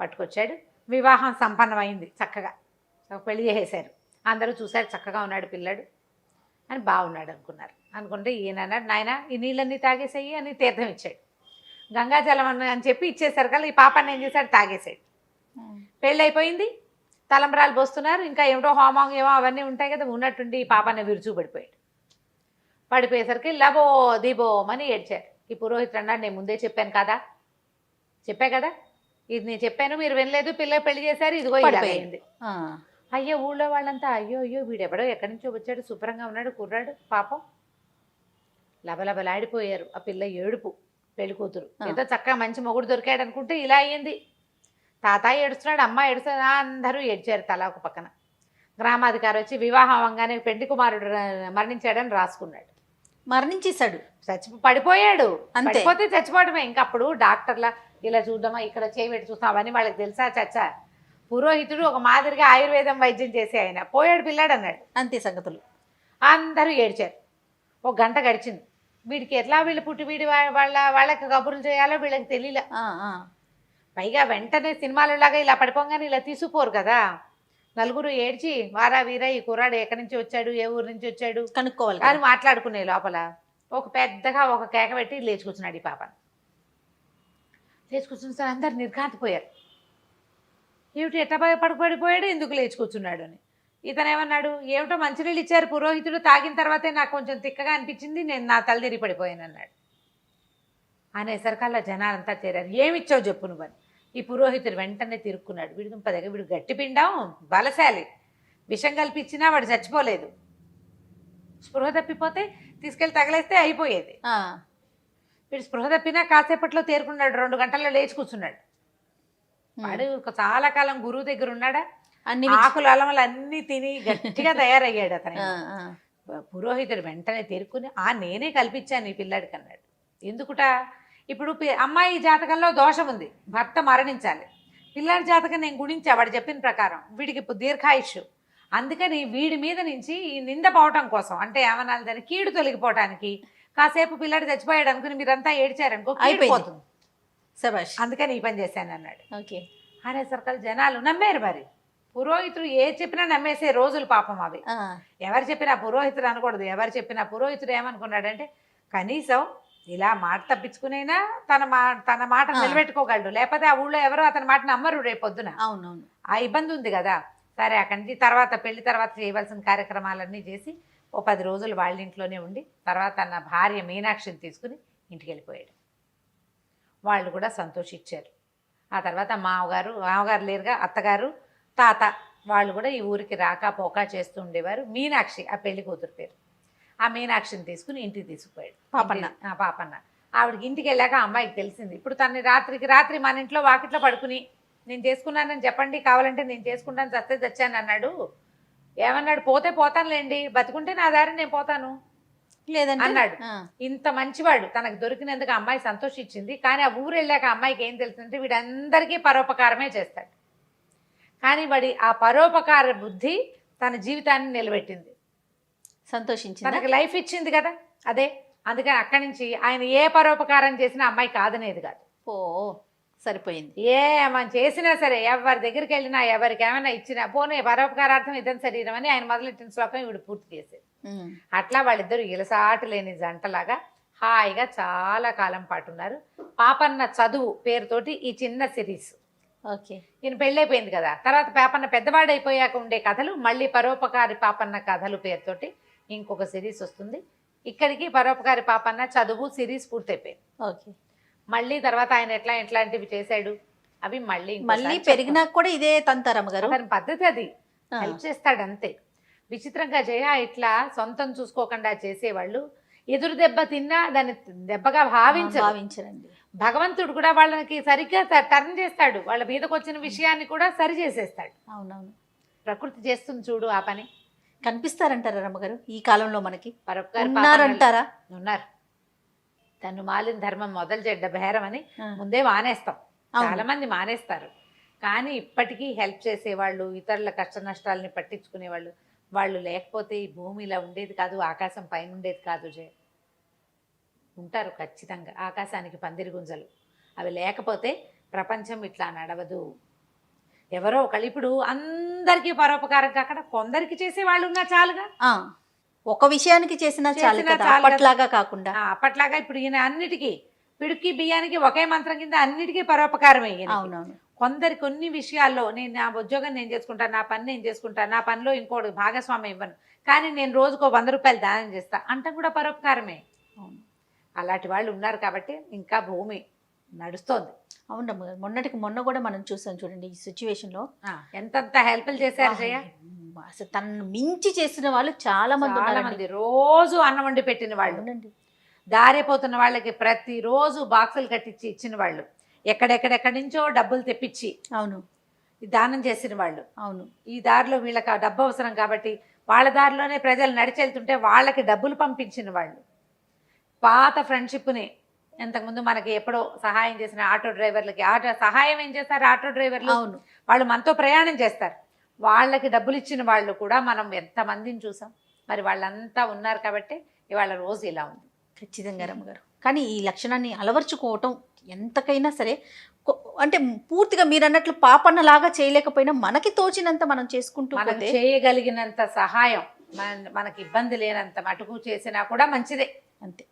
[SPEAKER 2] పట్టుకొచ్చాడు. వివాహం సంపన్నమైంది, చక్కగా పెళ్లి చేసేశారు. అందరూ చూశారు, చక్కగా ఉన్నాడు పిల్లడు అని, బాగున్నాడు అనుకుంటే ఈయన అన్నాడు, నాయన ఈ నీళ్ళన్నీ తాగేసేయి అని తీర్థం ఇచ్చాడు. గంగాజలం అని చెప్పి ఇచ్చేసరికి ఈ పాపాన్ని ఏం చేశాడు, తాగేసాడు. పెళ్ళి అయిపోయింది, తలంబ్రాలు పోస్తున్నారు, ఇంకా ఏమిటో హోమం ఏమో అవన్నీ ఉంటాయి కదా, ఉన్నట్టుండి ఈ పాపాన్ని విరుచు పడిపోయేసరికి లబో దిబోమని ఏడ్చారు. ఈ పురోహితుడు అన్నాడు, నేను ముందే చెప్పాను కదా, ఇది నేను చెప్పాను మీరు వినలేదు, పిల్లలు పెళ్లి చేశారు, ఇదిగో పడిపోయింది. అయ్యో ఊళ్ళో వాళ్ళంతా అయ్యో వీడెవడో ఎక్కడి నుంచో వచ్చాడు, శుభ్రంగా ఉన్నాడు కుర్రాడు, పాపం లబలబలాడిపోయారు. ఆ పిల్ల ఏడుపు, పెళ్లి కూతురు ఏదో చక్కగా మంచి మొగుడు దొరికాడు అనుకుంటే ఇలా అయ్యింది. తాత ఏడుస్తున్నాడు, అమ్మ ఏడుస్తున్నాడు, అందరూ ఏడ్చారు తలా ఒక పక్కన. గ్రామాధికారి వచ్చి వివాహం అవ్వగానే పెండి కుమారుడు మరణించాడని రాసుకున్నాడు.
[SPEAKER 1] మరణించేశాడు,
[SPEAKER 2] పడిపోయాడు. పడిపోతే చచ్చిపోవడమే. ఇంకప్పుడు డాక్టర్ల ఇలా చూద్దామా, ఇక్కడ చేయబెట్టి చూస్తాం, అవన్నీ వాళ్ళకి తెలుసా చచ్చా. పురోహితుడు ఒక మాదిరిగా ఆయుర్వేదం వైద్యం చేసి ఆయన పోయాడు పిల్లాడు అన్నాడు.
[SPEAKER 1] అంతే సంగతులు.
[SPEAKER 2] అందరూ ఏడ్చారు. 1 గంట గడిచింది. వీడికి ఎట్లా వీళ్ళు పుట్టి వాళ్ళకి కబుర్లు చేయాలో వీళ్ళకి తెలియలే. పైగా వెంటనే సినిమాలలాగా ఇలా పడిపోగానే ఇలా తీసుకుపోరు కదా. నలుగురు ఏడ్చి వారా వీరా ఈ కుర్రాడు ఎక్కడి నుంచి వచ్చాడు, ఏ ఊరు నుంచి వచ్చాడు
[SPEAKER 1] కనుక్కోవాలి
[SPEAKER 2] అని మాట్లాడుకునే లోపల ఒక పెద్దగా ఒక కేక పెట్టి లేచి కూర్చున్నాడు. ఈ పాప లేచి కూర్చున్న సార్ అందరు నిర్ఘాంతపోయారు. ఏమిటి ఎట్లా పడిపోయాడు, ఎందుకు లేచి కూర్చున్నాడు అని. ఇతను ఏమన్నాడు, ఏమిటో మంచినీళ్ళు ఇచ్చారు పురోహితుడు, తాగిన తర్వాతే నాకు కొంచెం తిక్కగా అనిపించింది, నేను నా తల తిరిగి పడిపోయాను అన్నాడు. అనేసరికల్లా జనాలంతా చేరారు. ఏమిచ్చావు చెప్పు నువ్వని. ఈ పురోహితుడు వెంటనే తిరుక్కున్నాడు. వీడు దగ్గర వీడు గట్టి పిండాం, బలశాలి, విషం కల్పించినా వాడు చచ్చిపోలేదు. స్పృహ తప్పిపోతే తీసుకెళ్ళి తగలేస్తే అయిపోయేది. వీడు స్పృహ తప్పినా కాసేపట్లో తేరుకున్నాడు. 2 గంటల్లో లేచి కూర్చున్నాడు. వాడు చాలా కాలం గురువు దగ్గర ఉన్నాడా, అన్ని ఆకులు అలమలు అన్ని తిని గట్టిగా తయారయ్యాడు అతను. పురోహితుడు వెంటనే తేరుకుని నేనే కల్పించాను ఈ పిల్లాడికి అన్నాడు. ఎందుకుట, ఇప్పుడు అమ్మాయి జాతకంలో దోషం ఉంది, భర్త మరణించాలి. పిల్లాడి జాతకం నేను గుణించా వాడు చెప్పిన ప్రకారం. వీడికి దీర్ఘాయుష్యు. అందుకని వీడి మీద నుంచి ఈ నింద పోవటం కోసం, అంటే ఏమనాలి దాన్ని, కీడు తొలగిపోవటానికి కాసేపు పిల్లాడు చచ్చిపోయాడు అనుకుని మీరంతా ఏడ్చారనుకో అయిపోతుంది. అందుకని ఈ పని చేశాను అన్నాడు. అనేసరికి జనాలు నమ్మారు. మరి పురోహితుడు ఏ చెప్పినా నమ్మేసే రోజులు పాపం అవి. ఎవరు చెప్పినా పురోహితుడు అనకూడదు. ఎవరు చెప్పినా పురోహితుడు ఏమనుకున్నాడంటే కనీసం ఇలా మాట తప్పించుకునైనా తన మాట నిలబెట్టుకోగలడు, లేకపోతే ఆ ఊళ్ళో ఎవరో అతని మాట నమ్మరు రేపొద్దున. అవునవును, ఆ ఇబ్బంది ఉంది కదా. సరే అక్కడి నుంచి తర్వాత పెళ్లి తర్వాత చేయవలసిన కార్యక్రమాలన్నీ చేసి 10 రోజులు వాళ్ళ ఇంట్లోనే ఉండి తర్వాత తన భార్య మీనాక్షిని తీసుకుని ఇంటికి వెళ్ళిపోయాడు. వాళ్ళు కూడా సంతోషించారు. ఆ తర్వాత మామగారు లేరుగా, అత్తగారు తాత వాళ్ళు కూడా ఈ ఊరికి రాకపోక చేస్తూ ఉండేవారు. మీనాక్షి ఆ పెళ్లి కూతురు పేరు. ఆ మీనాక్షిని తీసుకుని ఇంటికి తీసుకుపోయాడు పాపన్న. ఆవిడకి ఇంటికి వెళ్ళాక అమ్మాయికి తెలిసింది. ఇప్పుడు తనని రాత్రి మన ఇంట్లో వాకిట్లో పడుకుని నేను చేసుకున్నానని చెప్పండి, కావాలంటే నేను చేసుకుంటాను, చస్తే చచ్చాను అన్నాడు. ఏమన్నాడు, పోతే పోతానులేండి, బతుకుంటే నా దారి నేను పోతాను లేదని అన్నాడు. ఇంత మంచివాడు, తనకు దొరికినందుకు అమ్మాయి సంతోషించింది. కానీ ఆ ఊరు వెళ్ళాక అమ్మాయికి ఏం తెలిసిందంటే వీడందరికీ పరోపకారమే చేస్తాడు. కానీ వాడి ఆ పరోపకార బుద్ధి తన జీవితాన్ని నిలబెట్టింది, సంతోషించింది, తనకు లైఫ్ ఇచ్చింది కదా అదే. అందుకని అక్కడి నుంచి ఆయన ఏ పరోపకారం చేసినా అమ్మాయి కాదనేది కాదు. సరిపోయింది. ఏమని చేసినా సరే, ఎవరి దగ్గరికి వెళ్ళినా ఎవరికి ఏమైనా ఇచ్చినా పోనీ పరోపకారార్థం ఇదని శరీరం అని ఆయన మొదలెట్టిన శ్లోకం వీడు పూర్తి చేసేది. అట్లా వాళ్ళిద్దరు ఇలసాటు లేని జంటలాగా హాయిగా చాలా కాలం పాటు ఉన్నారు. పాపన్న చదువు పేరుతోటి ఈ చిన్న సిరీస్. ఈయన పెళ్ళైపోయింది కదా, తర్వాత పాపన్న పెద్దవాడైపోయాక ఉండే కథలు, మళ్ళీ పరోపకారి పాపన్న కథలు పేరుతోటి ఇంకొక సిరీస్ వస్తుంది. ఇక్కడికి పరోపకారి పాపన్న చదువు సిరీస్ పూర్తయిపోయింది. మళ్ళీ తర్వాత ఆయన ఎట్లాంటివి చేశాడు అవి మళ్ళీ
[SPEAKER 1] పెరిగినా కూడా ఇదే తంతారమ్మ గారు.
[SPEAKER 2] అతని పద్ధతి అది, హెల్ప్ చేస్తాడు అంతే. విచిత్రంగా ఇట్లా సొంతం చూసుకోకుండా చేసేవాళ్ళు ఎదురు దెబ్బ తిన్నా దాన్ని దెబ్బగా భావించరండి. భగవంతుడు కూడా వాళ్ళకి సరిగ్గా టర్న్ చేస్తాడు, వాళ్ళ మీదకి వచ్చిన విషయాన్ని కూడా సరి చేసేస్తాడు.
[SPEAKER 1] అవునవును,
[SPEAKER 2] ప్రకృతి చేస్తుంది చూడు ఆ పని.
[SPEAKER 1] కనిపిస్తారంటారా రమ్మగారు ఈ కాలంలో మనకి?
[SPEAKER 2] ఉన్నారంటారా? ఉన్నారు. తను మాలిన ధర్మం మొదలు చెడ్డ బేరం అని ముందే మానేస్తాం. చాలా మంది మానేస్తారు. కానీ ఇప్పటికీ హెల్ప్ చేసేవాళ్ళు, ఇతరుల కష్ట నష్టాలని పట్టించుకునేవాళ్ళు వాళ్ళు లేకపోతే ఈ భూమి ఇలా ఉండేది కాదు, ఆకాశం పైన ఉండేది కాదు. ఉంటారు ఖచ్చితంగా. ఆకాశానికి పందిరి గుంజలు అవి లేకపోతే ప్రపంచం ఇట్లా నడవదు. ఎవరో ఒకళ్ళు ఇప్పుడు అందరికీ పరోపకారం కాకుండా కొందరికి చేసే వాళ్ళు ఉన్నా చాలుగా.
[SPEAKER 1] ఒక విషయానికి చేసినా చాలు, అప్పట్లాగా కాకుండా.
[SPEAKER 2] అప్పట్లాగా ఇప్పుడు ఈయన అన్నిటికీ పిడికి బియ్యానికి ఒకే మంత్రం కింద అన్నిటికీ పరోపకారం అయ్యింది.
[SPEAKER 1] అవునవును.
[SPEAKER 2] కొన్ని విషయాల్లో నేను నా ఉద్యోగం నేను చేసుకుంటాను, నా పని నేను చేసుకుంటాను, నా పనిలో ఇంకోటి భాగస్వామ్యం ఇవ్వను, కానీ నేను రోజుకో 100 రూపాయలు దానం చేస్తా అంటే కూడా పరోపకారమే. అలాంటి వాళ్ళు ఉన్నారు కాబట్టి ఇంకా భూమి నడుస్తోంది.
[SPEAKER 1] అవునమ్మ, మొన్నటికి మొన్న కూడా మనం చూసాం చూడండి ఈ సిచ్యువేషన్ లో
[SPEAKER 2] ఎంతంత హెల్ప్లు చేశారు జయ.
[SPEAKER 1] అసలు తనను మించి చేసిన వాళ్ళు చాలా మంది
[SPEAKER 2] రోజు అన్నం వండి పెట్టిన వాళ్ళు, దారిపోతున్న వాళ్ళకి ప్రతిరోజు బాక్సులు కట్టించి ఇచ్చిన వాళ్ళు, ఎక్కడెక్కడెక్కడి నుంచో డబ్బులు తెప్పించి
[SPEAKER 1] అవును
[SPEAKER 2] దానం చేసిన వాళ్ళు.
[SPEAKER 1] అవును,
[SPEAKER 2] ఈ దారిలో వీళ్ళకి ఆ డబ్బు అవసరం కాబట్టి వాళ్ళ దారిలోనే ప్రజలు నడిచెళ్తుంటే వాళ్ళకి డబ్బులు పంపించిన వాళ్ళు. పాత ఫ్రెండ్షిప్ని ఇంతకుముందు మనకి ఎప్పుడో సహాయం చేసిన ఆటో డ్రైవర్లకి సహాయం ఏం చేస్తారు ఆటో డ్రైవర్లు?
[SPEAKER 1] అవును,
[SPEAKER 2] వాళ్ళు మనతో ప్రయాణం చేస్తారు, వాళ్ళకి డబ్బులు ఇచ్చిన వాళ్ళు కూడా మనం ఎంతమందిని చూసాం. మరి వాళ్ళంతా ఉన్నారు కాబట్టి ఇవాళ రోజు ఇలా ఉంది.
[SPEAKER 1] ఖచ్చితంగా రమ్మగారు. కానీ ఈ లక్షణాన్ని అలవర్చుకోవటం ఎంతకైనా సరే, అంటే పూర్తిగా మీరు అన్నట్లు పాపన్నలాగా చేయలేకపోయినా మనకి తోచినంత మనం చేసుకుంటూ
[SPEAKER 2] చేయగలిగినంత సహాయం, మనకి ఇబ్బంది లేనంత మటుకు చేసినా కూడా మంచిదే.
[SPEAKER 1] అంతే.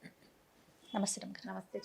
[SPEAKER 1] నమస్తే.
[SPEAKER 2] నమస్తే.